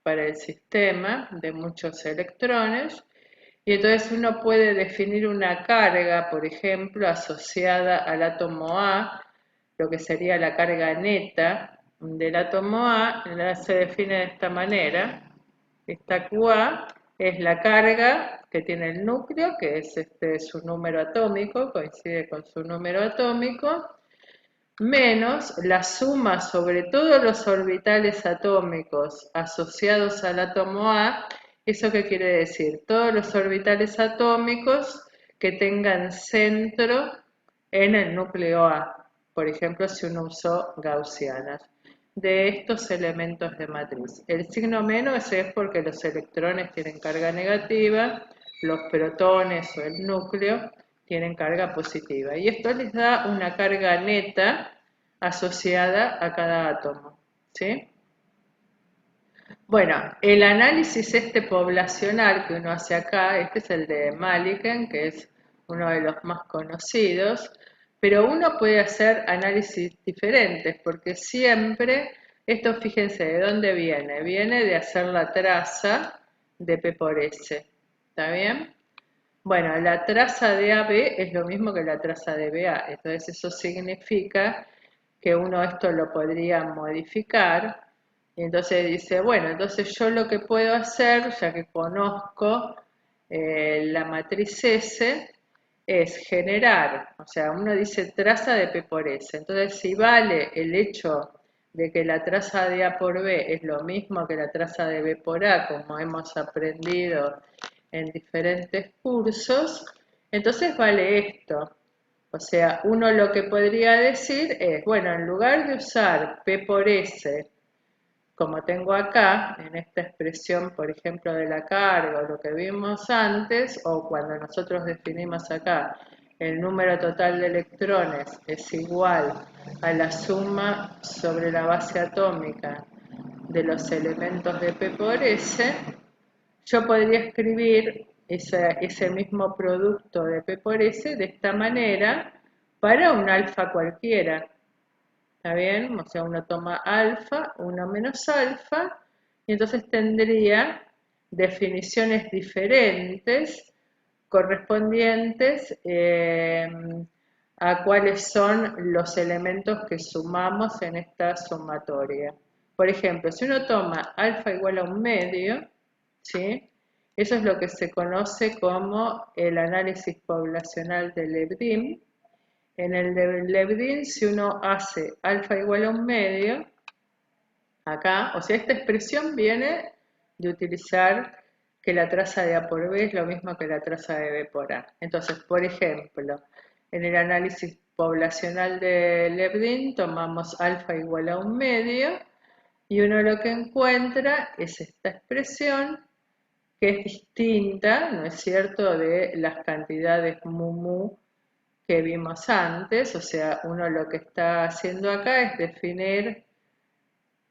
el sistema de muchos electrones. Y entonces uno puede definir una carga, por ejemplo, asociada al átomo A, lo que sería la carga neta del átomo A, se define de esta manera. Esta QA es la carga que tiene el núcleo, que es su número atómico, coincide con su número atómico, menos la suma sobre todos los orbitales atómicos asociados al átomo A. ¿Eso qué quiere decir? Todos los orbitales atómicos que tengan centro en el núcleo A. Por ejemplo, si uno usó gaussianas de estos elementos de matriz. El signo menos es porque los electrones tienen carga negativa, los protones o el núcleo tienen carga positiva. Y esto les da una carga neta asociada a cada átomo, ¿sí? Bueno, el análisis poblacional que uno hace acá, este es el de Millikan, que es uno de los más conocidos, pero uno puede hacer análisis diferentes, porque siempre, esto fíjense de dónde viene, viene de hacer la traza de P por S, ¿está bien? Bueno, la traza de AB es lo mismo que la traza de BA, entonces eso significa que uno esto lo podría modificar, y entonces dice, bueno, entonces yo lo que puedo hacer, ya que conozco la matriz S, es generar, o sea, uno dice traza de P por S, entonces si vale el hecho de que la traza de A por B es lo mismo que la traza de B por A, como hemos aprendido en diferentes cursos, entonces vale esto. O sea, uno lo que podría decir es, bueno, en lugar de usar P por S, como tengo acá, en esta expresión, por ejemplo, de la carga, o lo que vimos antes, o cuando nosotros definimos acá, el número total de electrones es igual a la suma sobre la base atómica de los elementos de P por S, yo podría escribir ese mismo producto de P por S de esta manera para un alfa cualquiera. ¿Está bien? O sea, uno toma alfa, uno menos alfa, y entonces tendría definiciones diferentes correspondientes a cuáles son los elementos que sumamos en esta sumatoria. Por ejemplo, si uno toma alfa igual a un medio, ¿sí? Eso es lo que se conoce como el análisis poblacional de Lebedin. En el de Lebedin, si uno hace alfa igual a un medio, acá, o sea, esta expresión viene de utilizar que la traza de A por B es lo mismo que la traza de B por A. Entonces, por ejemplo, en el análisis poblacional de Lebedin tomamos alfa igual a un medio y uno lo que encuentra es esta expresión que es distinta, ¿no es cierto?, de las cantidades mu que vimos antes, o sea, uno lo que está haciendo acá es definir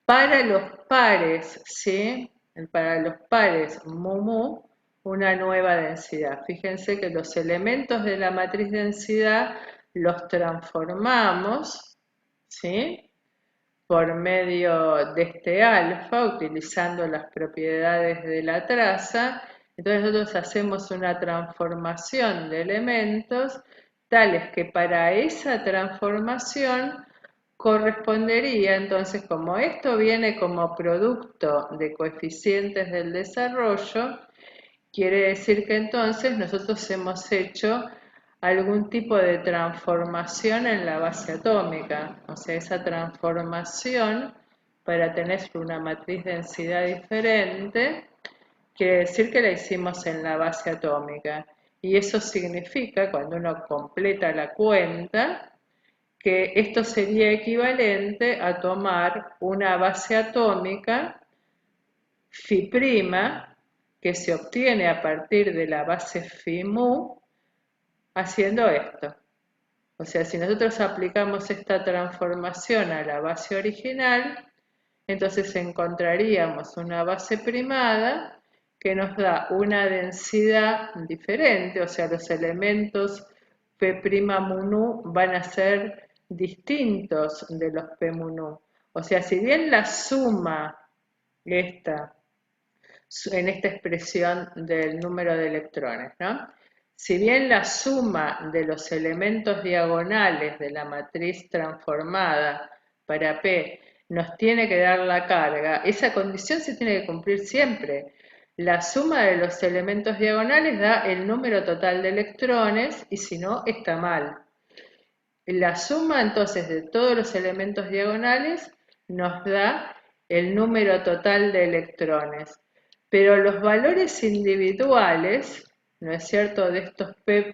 para los pares, ¿sí? Para los pares mu, una nueva densidad. Fíjense que los elementos de la matriz densidad los transformamos, ¿sí? Por medio de este alfa, utilizando las propiedades de la traza. Entonces nosotros hacemos una transformación de elementos tales que para esa transformación correspondería, entonces como esto viene como producto de coeficientes del desarrollo, quiere decir que entonces nosotros hemos hecho algún tipo de transformación en la base atómica, o sea, esa transformación para tener una matriz densidad diferente, quiere decir que la hicimos en la base atómica. Y eso significa, cuando uno completa la cuenta, que esto sería equivalente a tomar una base atómica Φ', que se obtiene a partir de la base Φ mu, haciendo esto. O sea, si nosotros aplicamos esta transformación a la base original, entonces encontraríamos una base primada que nos da una densidad diferente, o sea, los elementos P' mu nu van a ser distintos de los P mu. O sea, si bien la suma esta en esta expresión del número de electrones, ¿no? Si bien la suma de los elementos diagonales de la matriz transformada para P nos tiene que dar la carga, esa condición se tiene que cumplir siempre. La suma de los elementos diagonales da el número total de electrones y si no, está mal. La suma entonces de todos los elementos diagonales nos da el número total de electrones. Pero los valores individuales, ¿no es cierto?, de estos P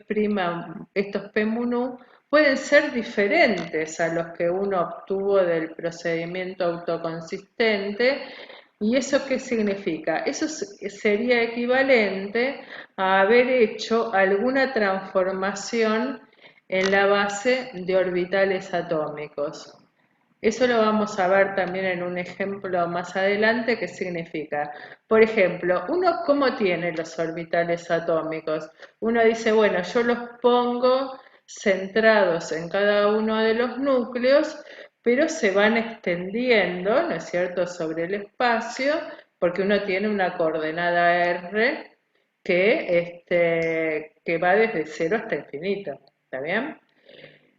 mu pueden ser diferentes a los que uno obtuvo del procedimiento autoconsistente. ¿Y eso qué significa? Eso sería equivalente a haber hecho alguna transformación en la base de orbitales atómicos. Eso lo vamos a ver también en un ejemplo más adelante, que significa, por ejemplo, uno cómo tiene los orbitales atómicos. Uno dice, bueno, yo los pongo centrados en cada uno de los núcleos, pero se van extendiendo, ¿no es cierto?, sobre el espacio, porque uno tiene una coordenada R que va desde 0 hasta infinito, ¿está bien?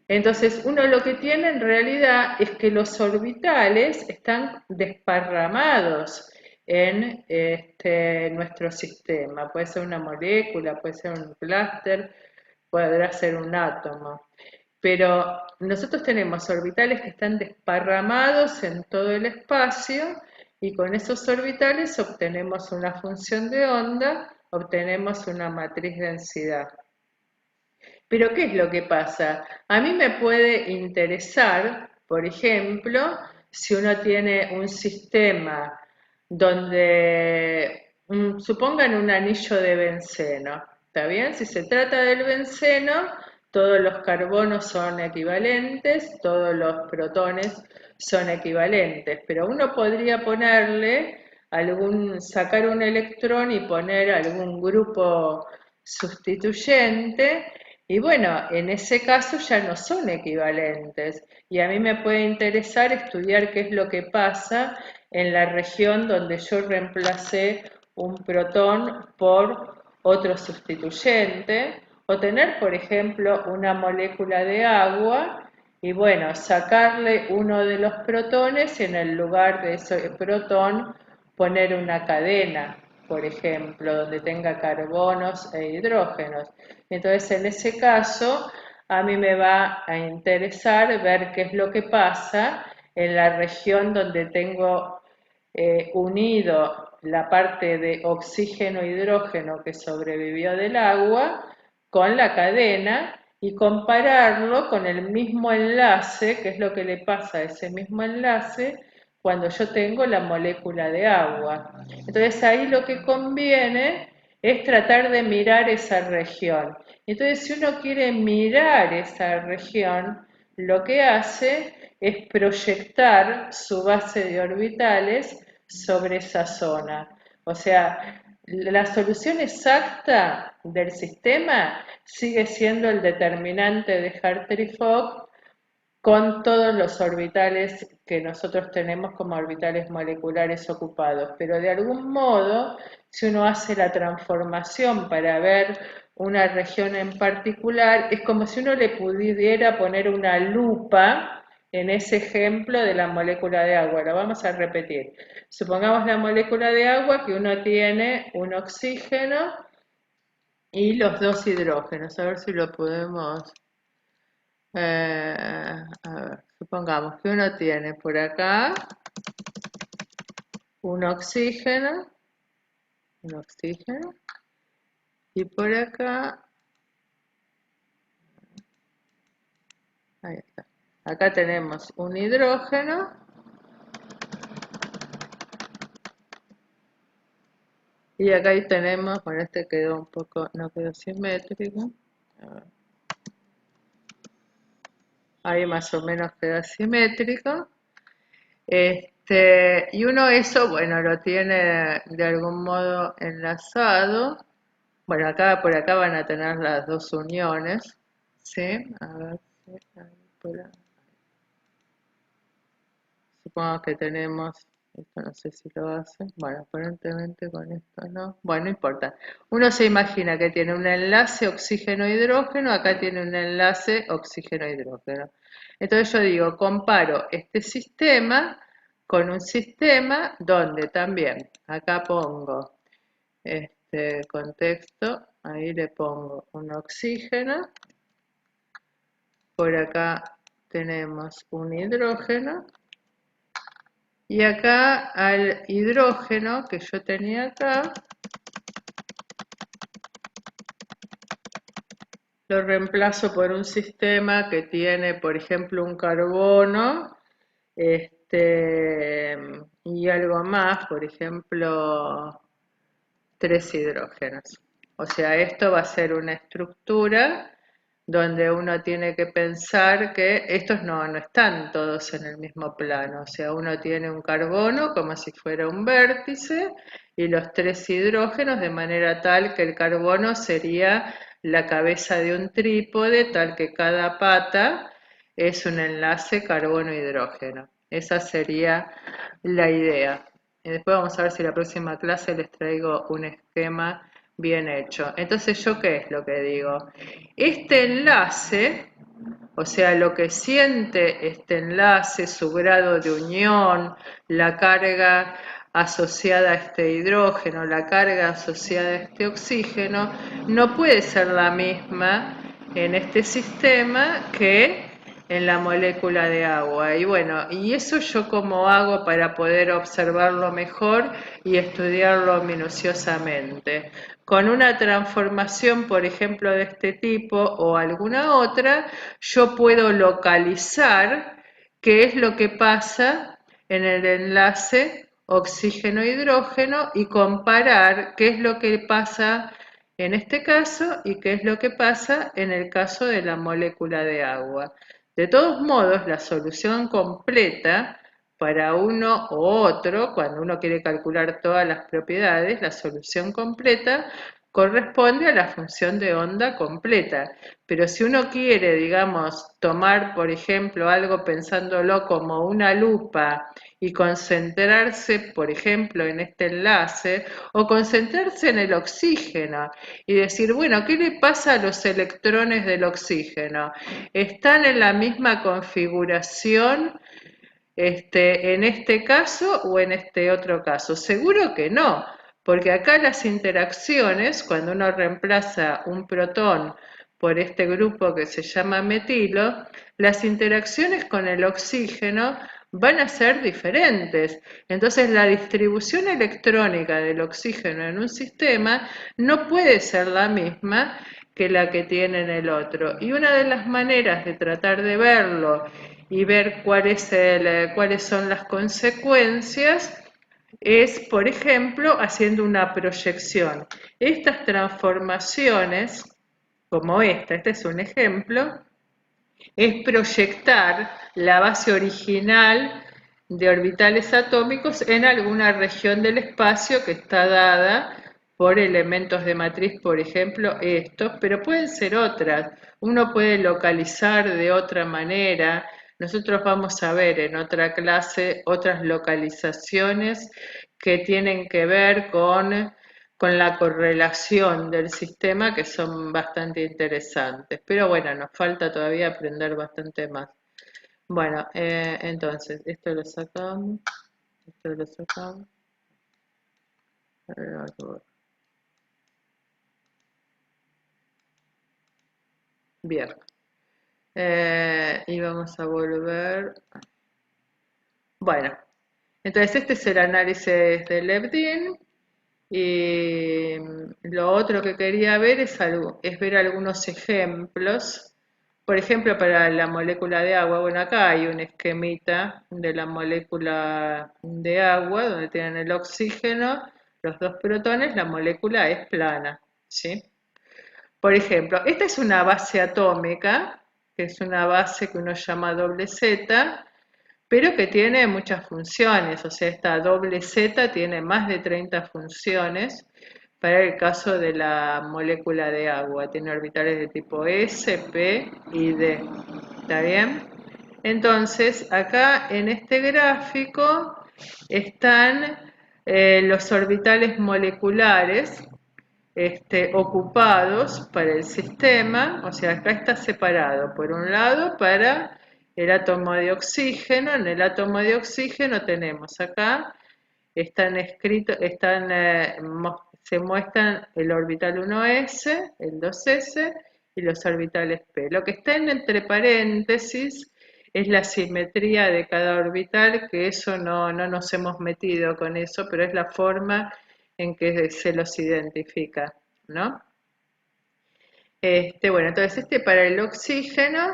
Entonces, uno lo que tiene en realidad es que los orbitales están desparramados en nuestro sistema. Puede ser una molécula, puede ser un clúster, podrá ser un átomo. Pero nosotros tenemos orbitales que están desparramados en todo el espacio y con esos orbitales obtenemos una función de onda, obtenemos una matriz densidad. Pero ¿qué es lo que pasa? A mí me puede interesar, por ejemplo, si uno tiene un sistema donde, supongan un anillo de benceno, ¿está bien? Si se trata del benceno, todos los carbonos son equivalentes, todos los protones son equivalentes, pero uno podría ponerle sacar un electrón y poner algún grupo sustituyente y bueno, en ese caso ya no son equivalentes y a mí me puede interesar estudiar qué es lo que pasa en la región donde yo reemplacé un protón por otro sustituyente o tener, por ejemplo, una molécula de agua y bueno, sacarle uno de los protones y en el lugar de ese protón poner una cadena, por ejemplo, donde tenga carbonos e hidrógenos. Entonces, en ese caso, a mí me va a interesar ver qué es lo que pasa en la región donde tengo unido la parte de oxígeno-hidrógeno que sobrevivió del agua con la cadena y compararlo con el mismo enlace, que es lo que le pasa a ese mismo enlace cuando yo tengo la molécula de agua. Entonces ahí lo que conviene es tratar de mirar esa región. Entonces si uno quiere mirar esa región, lo que hace es proyectar su base de orbitales sobre esa zona. O sea, la solución exacta del sistema sigue siendo el determinante de Hartree-Fock con todos los orbitales que nosotros tenemos como orbitales moleculares ocupados, pero de algún modo, si uno hace la transformación para ver una región en particular, es como si uno le pudiera poner una lupa en ese ejemplo de la molécula de agua. Lo vamos a repetir. Supongamos la molécula de agua que uno tiene un oxígeno y los dos hidrógenos. A ver si lo podemos... a ver, supongamos que uno tiene por acá un oxígeno, y por acá, ahí está. Acá tenemos un hidrógeno y acá ahí tenemos, bueno, este quedó un poco, no quedó simétrico. A ver. Ahí más o menos queda simétrico. Y uno eso, bueno, lo tiene de algún modo enlazado. Bueno, acá por acá van a tener las dos uniones, ¿sí? A ver si ahí por ahí. Supongamos que tenemos, esto no sé si lo hace, bueno, aparentemente con esto no, bueno, no importa. Uno se imagina que tiene un enlace oxígeno-hidrógeno, acá tiene un enlace oxígeno-hidrógeno. Entonces yo digo, comparo este sistema con un sistema donde también, acá pongo este contexto, ahí le pongo un oxígeno, por acá tenemos un hidrógeno, y acá al hidrógeno que yo tenía acá, lo reemplazo por un sistema que tiene, por ejemplo, un carbono, y algo más, por ejemplo, 3 hidrógenos. O sea, esto va a ser una estructura donde uno tiene que pensar que estos no están todos en el mismo plano. O sea, uno tiene un carbono como si fuera un vértice y los 3 hidrógenos de manera tal que el carbono sería la cabeza de un trípode, tal que cada pata es un enlace carbono-hidrógeno. Esa sería la idea. Y después vamos a ver si la próxima clase les traigo un esquema bien hecho. Entonces, ¿yo qué es lo que digo? Este enlace, o sea, lo que siente este enlace, su grado de unión, la carga asociada a este hidrógeno, la carga asociada a este oxígeno, no puede ser la misma en este sistema que en la molécula de agua. Y bueno, ¿y eso yo cómo hago para poder observarlo mejor y estudiarlo minuciosamente? Con una transformación, por ejemplo, de este tipo o alguna otra, yo puedo localizar qué es lo que pasa en el enlace oxígeno-hidrógeno y comparar qué es lo que pasa en este caso y qué es lo que pasa en el caso de la molécula de agua. De todos modos, la solución completa para uno u otro, cuando uno quiere calcular todas las propiedades, la solución completa corresponde a la función de onda completa. Pero si uno quiere, digamos, tomar, por ejemplo, algo pensándolo como una lupa y concentrarse, por ejemplo, en este enlace, o concentrarse en el oxígeno y decir, bueno, ¿qué le pasa a los electrones del oxígeno? ¿Están en la misma configuración en este caso o en este otro caso? Seguro que no, porque acá las interacciones, cuando uno reemplaza un protón por este grupo que se llama metilo, las interacciones con el oxígeno van a ser diferentes. Entonces la distribución electrónica del oxígeno en un sistema no puede ser la misma que la que tiene en el otro. Y una de las maneras de tratar de verlo y ver cuáles son las consecuencias es, por ejemplo, haciendo una proyección. Estas transformaciones, como este es un ejemplo, es proyectar la base original de orbitales atómicos en alguna región del espacio que está dada por elementos de matriz, por ejemplo, estos, pero pueden ser otras. Uno puede localizar de otra manera. Nosotros vamos a ver en otra clase otras localizaciones que tienen que ver con la correlación del sistema, que son bastante interesantes. Pero bueno, nos falta todavía aprender bastante más. Bueno, entonces, esto lo sacamos, esto lo sacamos. Bien. Y vamos a volver. Bueno, entonces este es el análisis de Lebdin. Y lo otro que quería ver es ver algunos ejemplos. Por ejemplo, para la molécula de agua, bueno, acá hay un esquemita de la molécula de agua, donde tienen el oxígeno, los 2 protones, la molécula es plana, ¿sí? Por ejemplo, esta es una base atómica, que es una base que uno llama doble Z, pero que tiene muchas funciones, o sea, esta doble Z tiene más de 30 funciones para el caso de la molécula de agua. Tiene orbitales de tipo S, P y D. ¿Está bien? Entonces, acá en este gráfico están los orbitales moleculares ocupados para el sistema, o sea, acá está separado, por un lado para el átomo de oxígeno. En el átomo de oxígeno tenemos acá, están escritos, se muestran el orbital 1s, el 2s y los orbitales p. Lo que está entre paréntesis es la simetría de cada orbital, que eso no nos hemos metido con eso, pero es la forma en que se los identifica, ¿no? Bueno, entonces para el oxígeno,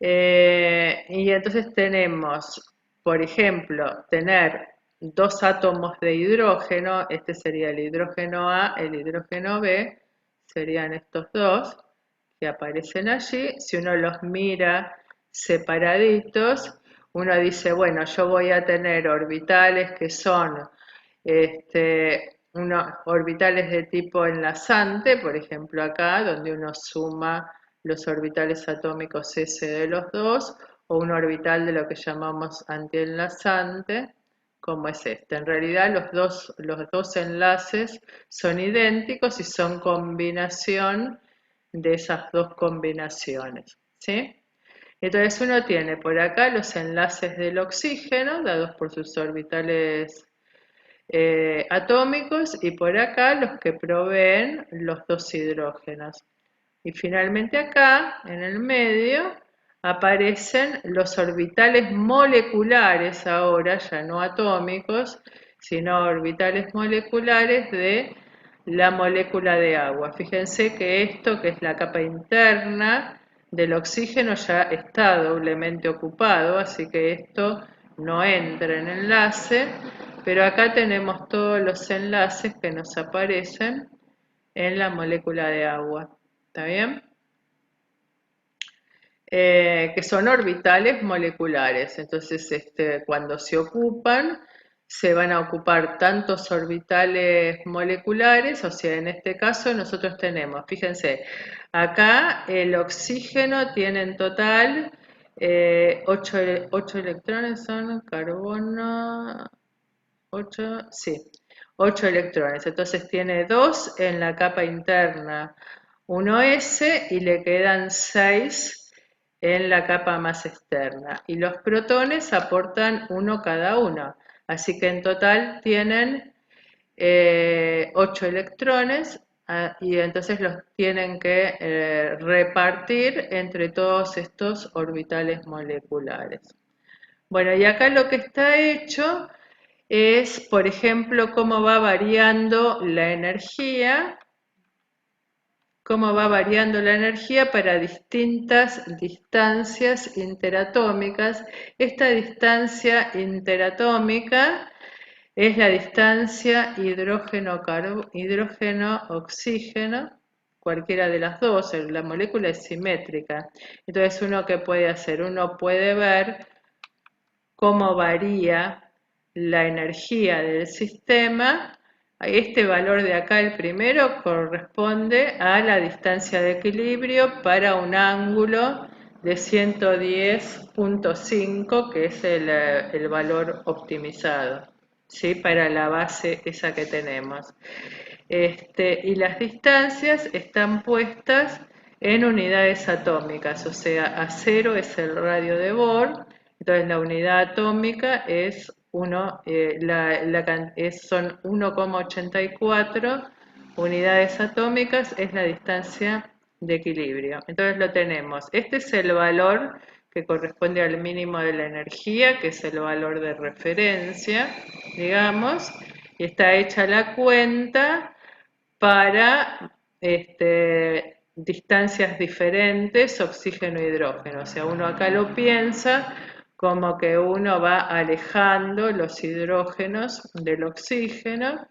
y entonces tenemos, por ejemplo, tener dos átomos de hidrógeno, este sería el hidrógeno A, el hidrógeno B, serían estos dos que aparecen allí. Si uno los mira separaditos, uno dice, bueno, yo voy a tener orbitales que son unos orbitales de tipo enlazante, por ejemplo acá, donde uno suma los orbitales atómicos S de los dos, o un orbital de lo que llamamos antienlazante, como es este. En realidad los dos enlaces son idénticos y son combinación de esas dos combinaciones, ¿sí? Entonces uno tiene por acá los enlaces del oxígeno, dados por sus orbitales atómicos, y por acá los que proveen los dos hidrógenos. Y finalmente acá, en el medio, aparecen los orbitales moleculares ahora, ya no atómicos, sino orbitales moleculares de la molécula de agua. Fíjense que esto, que es la capa interna del oxígeno, ya está doblemente ocupado, así que esto no entra en enlace, pero acá tenemos todos los enlaces que nos aparecen en la molécula de agua. ¿Está bien? Que son orbitales moleculares. Entonces, cuando se ocupan, se van a ocupar tantos orbitales moleculares, o sea, en este caso nosotros tenemos, fíjense, acá el oxígeno tiene en total 8 electrones, son carbono, 8, sí, 8 electrones. Entonces tiene 2 en la capa interna, 1s, y le quedan 6 en la capa más externa. Y los protones aportan 1 cada uno. Así que en total tienen 8 electrones, y entonces los tienen que repartir entre todos estos orbitales moleculares. Bueno, y acá lo que está hecho es, por ejemplo, cómo va variando la energía, para distintas distancias interatómicas. Esta distancia interatómica es la distancia hidrógeno-oxígeno, cualquiera de las dos, la molécula es simétrica. Entonces, ¿uno qué puede hacer? Uno puede ver cómo varía la energía del sistema. Este valor de acá, el primero, corresponde a la distancia de equilibrio para un ángulo de 110.5, que es el valor optimizado, ¿sí? Para la base esa que tenemos. Y las distancias están puestas en unidades atómicas, o sea, a 0 es el radio de Bohr. Entonces la unidad atómica es son 1,84 unidades atómicas, es la distancia de equilibrio. Entonces lo tenemos. Este es el valor que corresponde al mínimo de la energía, que es el valor de referencia, digamos, y está hecha la cuenta para distancias diferentes, oxígeno e hidrógeno. O sea, uno acá lo piensa como que uno va alejando los hidrógenos del oxígeno.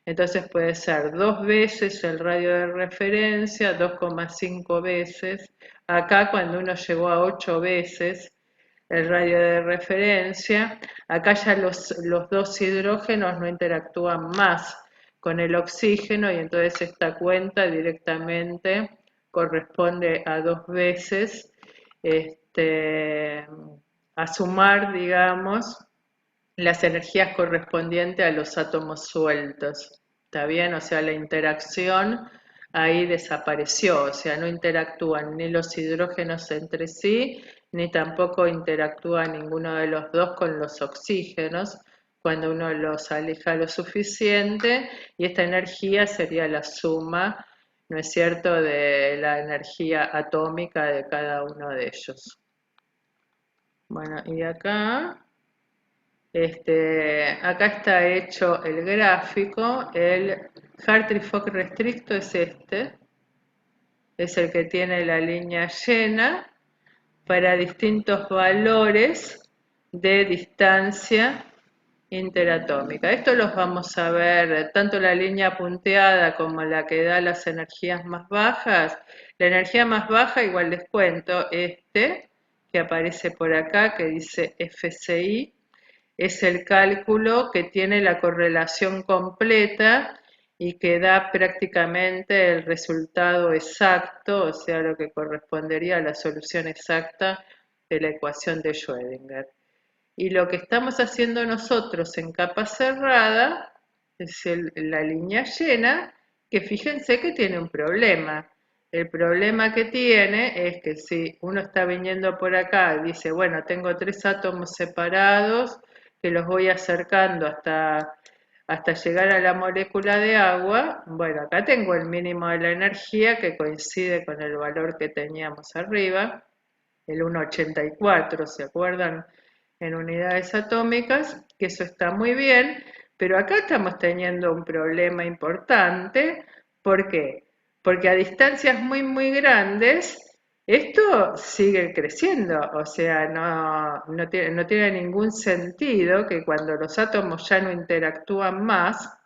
Entonces puede ser 2 veces el radio de referencia, 2,5 veces. Acá cuando uno llegó a 8 veces el radio de referencia, acá ya los dos hidrógenos no interactúan más con el oxígeno, y entonces esta cuenta directamente corresponde a 2 veces a sumar, digamos, las energías correspondientes a los átomos sueltos. ¿Está bien? O sea, la interacción ahí desapareció, o sea, no interactúan ni los hidrógenos entre sí, ni tampoco interactúa ninguno de los dos con los oxígenos cuando uno los aleja lo suficiente, y esta energía sería la suma, ¿no es cierto?, de la energía atómica de cada uno de ellos. Bueno, y acá acá está hecho el gráfico. El Hartree-Fock restricto es es el que tiene la línea llena para distintos valores de distancia interatómica. Esto los vamos a ver, tanto la línea punteada como la que da las energías más bajas. La energía más baja, igual les cuento, que aparece por acá, que dice FCI, es el cálculo que tiene la correlación completa y que da prácticamente el resultado exacto, o sea, lo que correspondería a la solución exacta de la ecuación de Schrödinger. Y lo que estamos haciendo nosotros en capa cerrada es la línea llena, que fíjense que tiene un problema. El problema que tiene es que si uno está viniendo por acá y dice, bueno, tengo 3 átomos separados que los voy acercando hasta llegar a la molécula de agua, bueno, acá tengo el mínimo de la energía que coincide con el valor que teníamos arriba, el 1,84, ¿se acuerdan? En unidades atómicas, que eso está muy bien, pero acá estamos teniendo un problema importante. ¿Por qué? Porque a distancias muy grandes esto sigue creciendo, o sea, no tiene ningún sentido que cuando los átomos ya no interactúan más,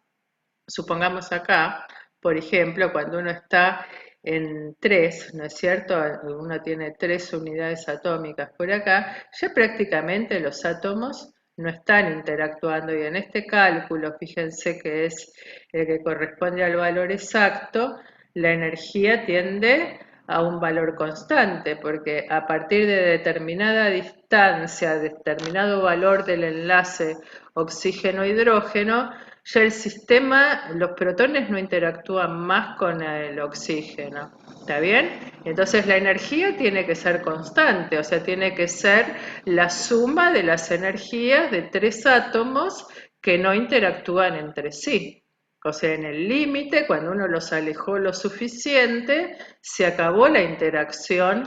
supongamos acá, por ejemplo, cuando uno está en 3, ¿no es cierto? Uno tiene 3 unidades atómicas por acá, ya prácticamente los átomos no están interactuando, y en este cálculo, fíjense que es el que corresponde al valor exacto, la energía tiende a un valor constante, porque a partir de determinada distancia, determinado valor del enlace oxígeno-hidrógeno, ya el sistema, los protones no interactúan más con el oxígeno. ¿Está bien? Entonces la energía tiene que ser constante, o sea, tiene que ser la suma de las energías de 3 átomos que no interactúan entre sí. O sea, en el límite, cuando uno los alejó lo suficiente, se acabó la interacción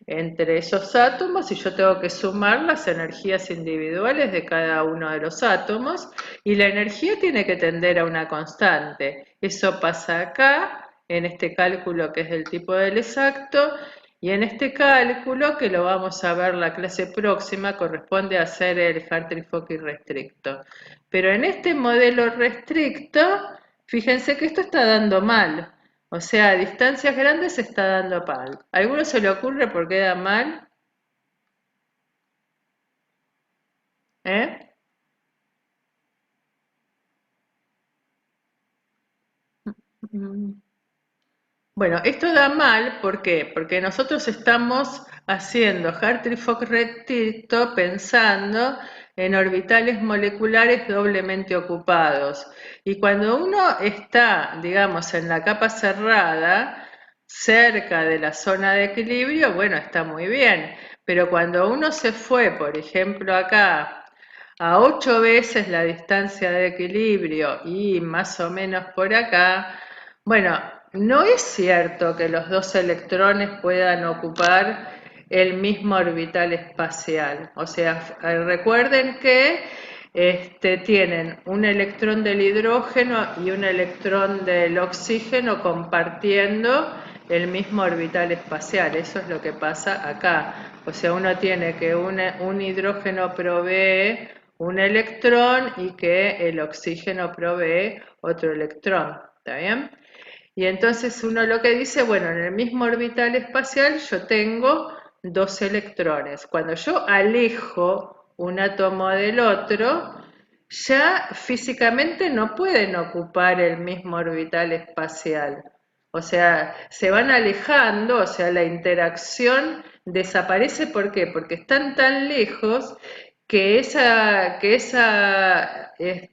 entre esos átomos y yo tengo que sumar las energías individuales de cada uno de los átomos, y la energía tiene que tender a una constante. Eso pasa acá, en este cálculo que es del tipo del exacto, y en este cálculo, que lo vamos a ver la clase próxima, corresponde a hacer el Hartree-Fock restricto. Pero en este modelo restricto, fíjense que esto está dando mal. O sea, a distancias grandes se está dando mal. ¿A alguno se le ocurre por qué da mal? ¿Eh? Bueno, esto da mal, ¿por qué? Porque nosotros estamos haciendo Hartree-Fock restricto pensando en orbitales moleculares doblemente ocupados. Y cuando uno está, digamos, en la capa cerrada, cerca de la zona de equilibrio, bueno, está muy bien. Pero cuando uno se fue, por ejemplo, acá, a 8 veces la distancia de equilibrio y más o menos por acá, bueno, no es cierto que los dos electrones puedan ocupar el mismo orbital espacial. O sea, recuerden que tienen un electrón del hidrógeno y un electrón del oxígeno compartiendo el mismo orbital espacial. Eso es lo que pasa acá. O sea, uno tiene que un hidrógeno provee un electrón y que el oxígeno provee otro electrón. ¿Está bien? Y entonces uno lo que dice, bueno, en el mismo orbital espacial yo tengo 2 electrones. Cuando yo alejo un átomo del otro, ya físicamente no pueden ocupar el mismo orbital espacial. O sea, se van alejando, o sea, la interacción desaparece. ¿Por qué? Porque están tan lejos que esa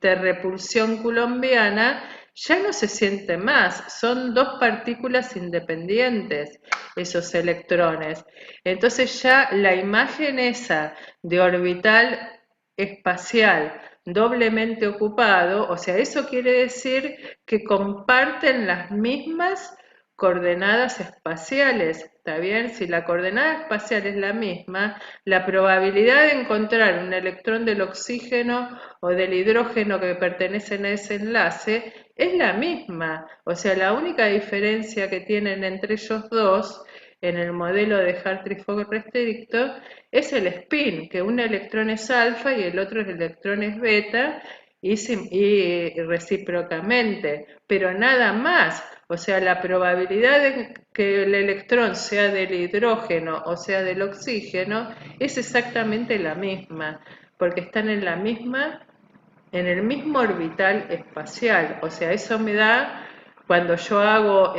repulsión coulombiana ya no se siente más. Son dos partículas independientes, esos electrones. Entonces ya la imagen esa de orbital espacial doblemente ocupado, o sea, eso quiere decir que comparten las mismas coordenadas espaciales, ¿está bien? Si la coordenada espacial es la misma, la probabilidad de encontrar un electrón del oxígeno o del hidrógeno que pertenecen a ese enlace es la misma. O sea, la única diferencia que tienen entre ellos dos en el modelo de Hartree-Fock restricto es el spin, que un electrón es alfa y el otro electrón es beta, y recíprocamente, pero nada más. O sea, la probabilidad de que el electrón sea del hidrógeno o sea del oxígeno es exactamente la misma, porque están en el mismo orbital espacial. O sea, eso me da, cuando yo hago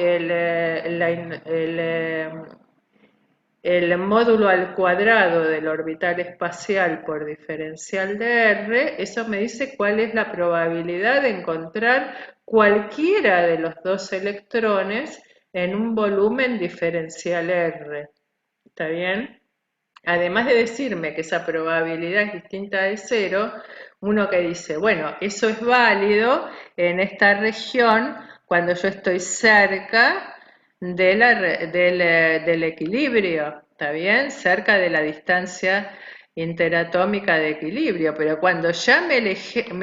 el módulo al cuadrado del orbital espacial por diferencial de R, eso me dice cuál es la probabilidad de encontrar cualquiera de los dos electrones en un volumen diferencial R. ¿Está bien? Además de decirme que esa probabilidad es distinta de cero, uno que dice, bueno, eso es válido en esta región cuando yo estoy cerca del equilibrio, ¿está bien? Cerca de la distancia interatómica de equilibrio, pero cuando ya me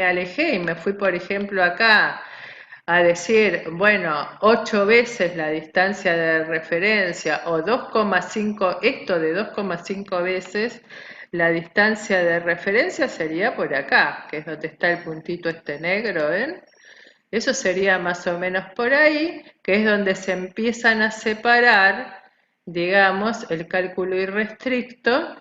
alejé y me fui, por ejemplo, acá a decir, bueno, 8 veces la distancia de referencia o 2,5, esto de 2,5 veces la distancia de referencia sería por acá, que es donde está el puntito este negro, ¿ven? Eso sería más o menos por ahí, que es donde se empiezan a separar, digamos, el cálculo irrestricto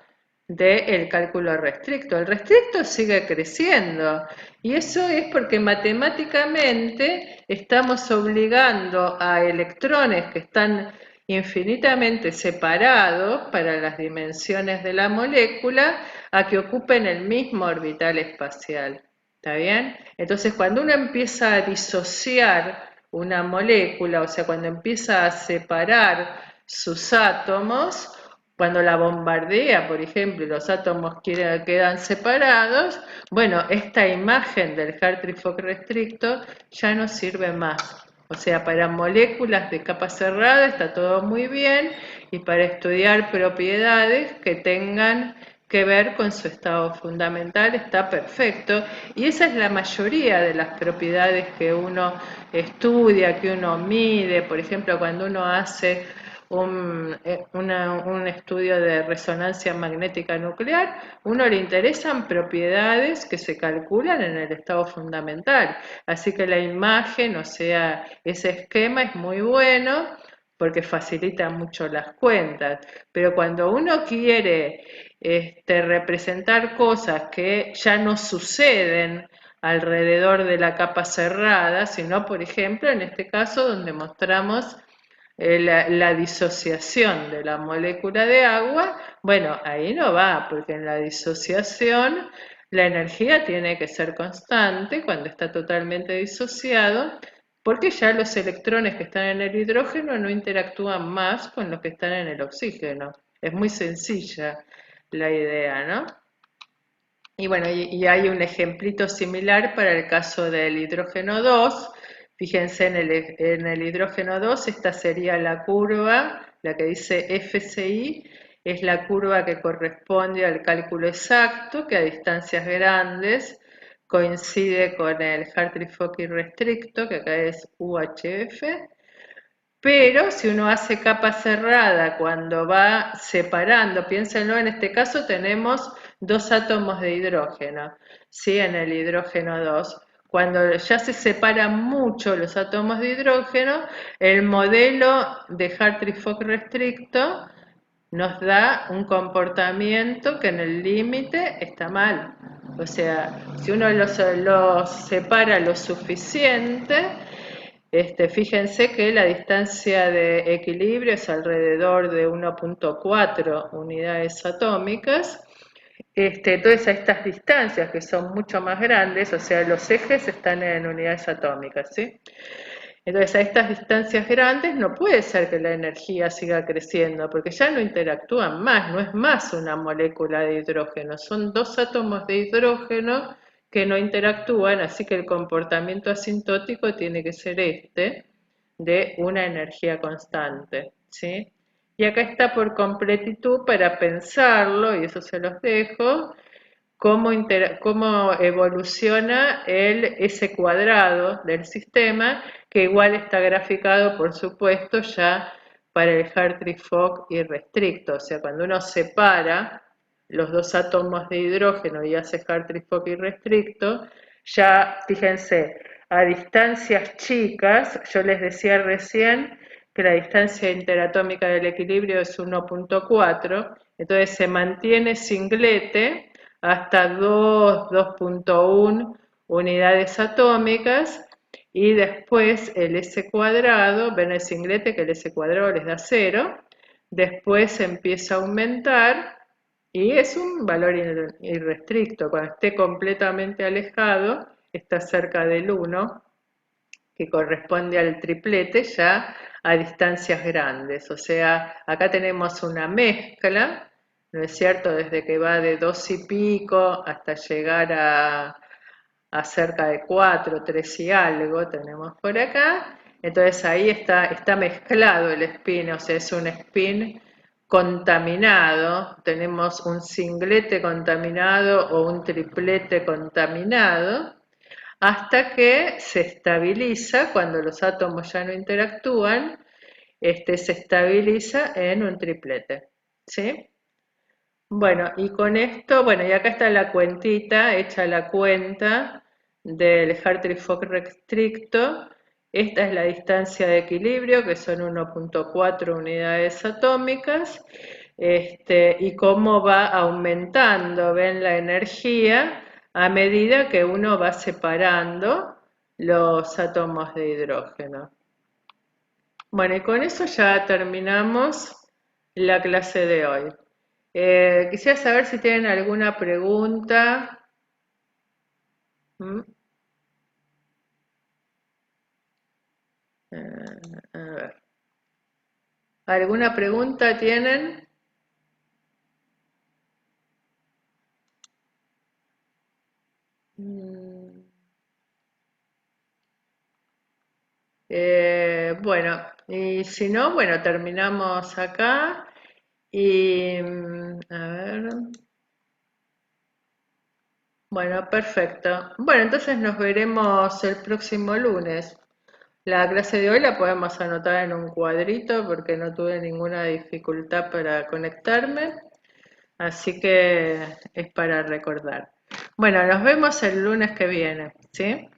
del cálculo restricto. El restricto sigue creciendo y eso es porque matemáticamente estamos obligando a electrones que están infinitamente separados para las dimensiones de la molécula a que ocupen el mismo orbital espacial. ¿Está bien? Entonces, cuando uno empieza a disociar una molécula, o sea, cuando empieza a separar sus átomos, cuando la bombardea, por ejemplo, y los átomos quedan separados, bueno, esta imagen del Hartree-Fock restricto ya no sirve más. O sea, para moléculas de capa cerrada está todo muy bien, y para estudiar propiedades que tengan que ver con su estado fundamental está perfecto, y esa es la mayoría de las propiedades que uno estudia, que uno mide. Por ejemplo, cuando uno hace un estudio de resonancia magnética nuclear, uno le interesan propiedades que se calculan en el estado fundamental, así que la imagen, o sea, ese esquema es muy bueno porque facilita mucho las cuentas, pero cuando uno quiere representar cosas que ya no suceden alrededor de la capa cerrada, sino, por ejemplo, en este caso donde mostramos la disociación de la molécula de agua, bueno, ahí no va, porque en la disociación la energía tiene que ser constante cuando está totalmente disociado, porque ya los electrones que están en el hidrógeno no interactúan más con los que están en el oxígeno. Es muy sencilla la idea, ¿no? Y bueno, y hay un ejemplito similar para el caso del hidrógeno 2. Fíjense en el hidrógeno 2, esta sería la curva, la que dice FCI, es la curva que corresponde al cálculo exacto, que a distancias grandes coincide con el Hartree-Fock irrestricto, que acá es UHF. Pero si uno hace capa cerrada cuando va separando, piénsenlo, en este caso tenemos dos átomos de hidrógeno, ¿sí? En el hidrógeno 2. Cuando ya se separan mucho los átomos de hidrógeno, el modelo de Hartree-Fock restricto nos da un comportamiento que en el límite está mal. O sea, si uno los separa lo suficiente, Fíjense que la distancia de equilibrio es alrededor de 1.4 unidades atómicas. Entonces a estas distancias que son mucho más grandes, o sea, los ejes están en unidades atómicas, ¿sí? Entonces a estas distancias grandes no puede ser que la energía siga creciendo, porque ya no interactúan más, no es más una molécula de hidrógeno, son dos átomos de hidrógeno que no interactúan, así que el comportamiento asintótico tiene que ser de una energía constante, ¿sí? Y acá está por completitud para pensarlo, y eso se los dejo, cómo evoluciona el S cuadrado del sistema, que igual está graficado, por supuesto, ya para el Hartree-Fock irrestricto. O sea, cuando uno separa los dos átomos de hidrógeno y hace Hartree-Fock irrestricto, ya, fíjense, a distancias chicas, yo les decía recién que la distancia interatómica del equilibrio es 1.4, entonces se mantiene singlete hasta 2.1 unidades atómicas y después el S cuadrado, ven el singlete que el S cuadrado les da 0, después empieza a aumentar y es un valor irrestricto, cuando esté completamente alejado está cerca del 1, que corresponde al triplete ya a distancias grandes, o sea, acá tenemos una mezcla, ¿no es cierto? Desde que va de 2 y pico hasta llegar a cerca de 4, 3 y algo tenemos por acá. Entonces ahí está mezclado el spin, o sea, es un spin contaminado. Tenemos un singlete contaminado o un triplete contaminado hasta que se estabiliza cuando los átomos ya no interactúan, se estabiliza en un triplete, ¿sí? Bueno, y con esto, bueno, y acá está la cuentita, hecha la cuenta del Hartree-Fock restricto. Esta es la distancia de equilibrio, que son 1.4 unidades atómicas, y cómo va aumentando, ven, la energía a medida que uno va separando los átomos de hidrógeno. Bueno, y con eso ya terminamos la clase de hoy. Quisiera saber si tienen alguna pregunta. ¿Mm? A ver. ¿Alguna pregunta tienen? Mm. Bueno, y si no, bueno, terminamos acá. Y a ver. Bueno, perfecto. Bueno, entonces nos veremos el próximo lunes. La clase de hoy la podemos anotar en un cuadrito porque no tuve ninguna dificultad para conectarme, así que es para recordar. Bueno, nos vemos el lunes que viene, ¿sí?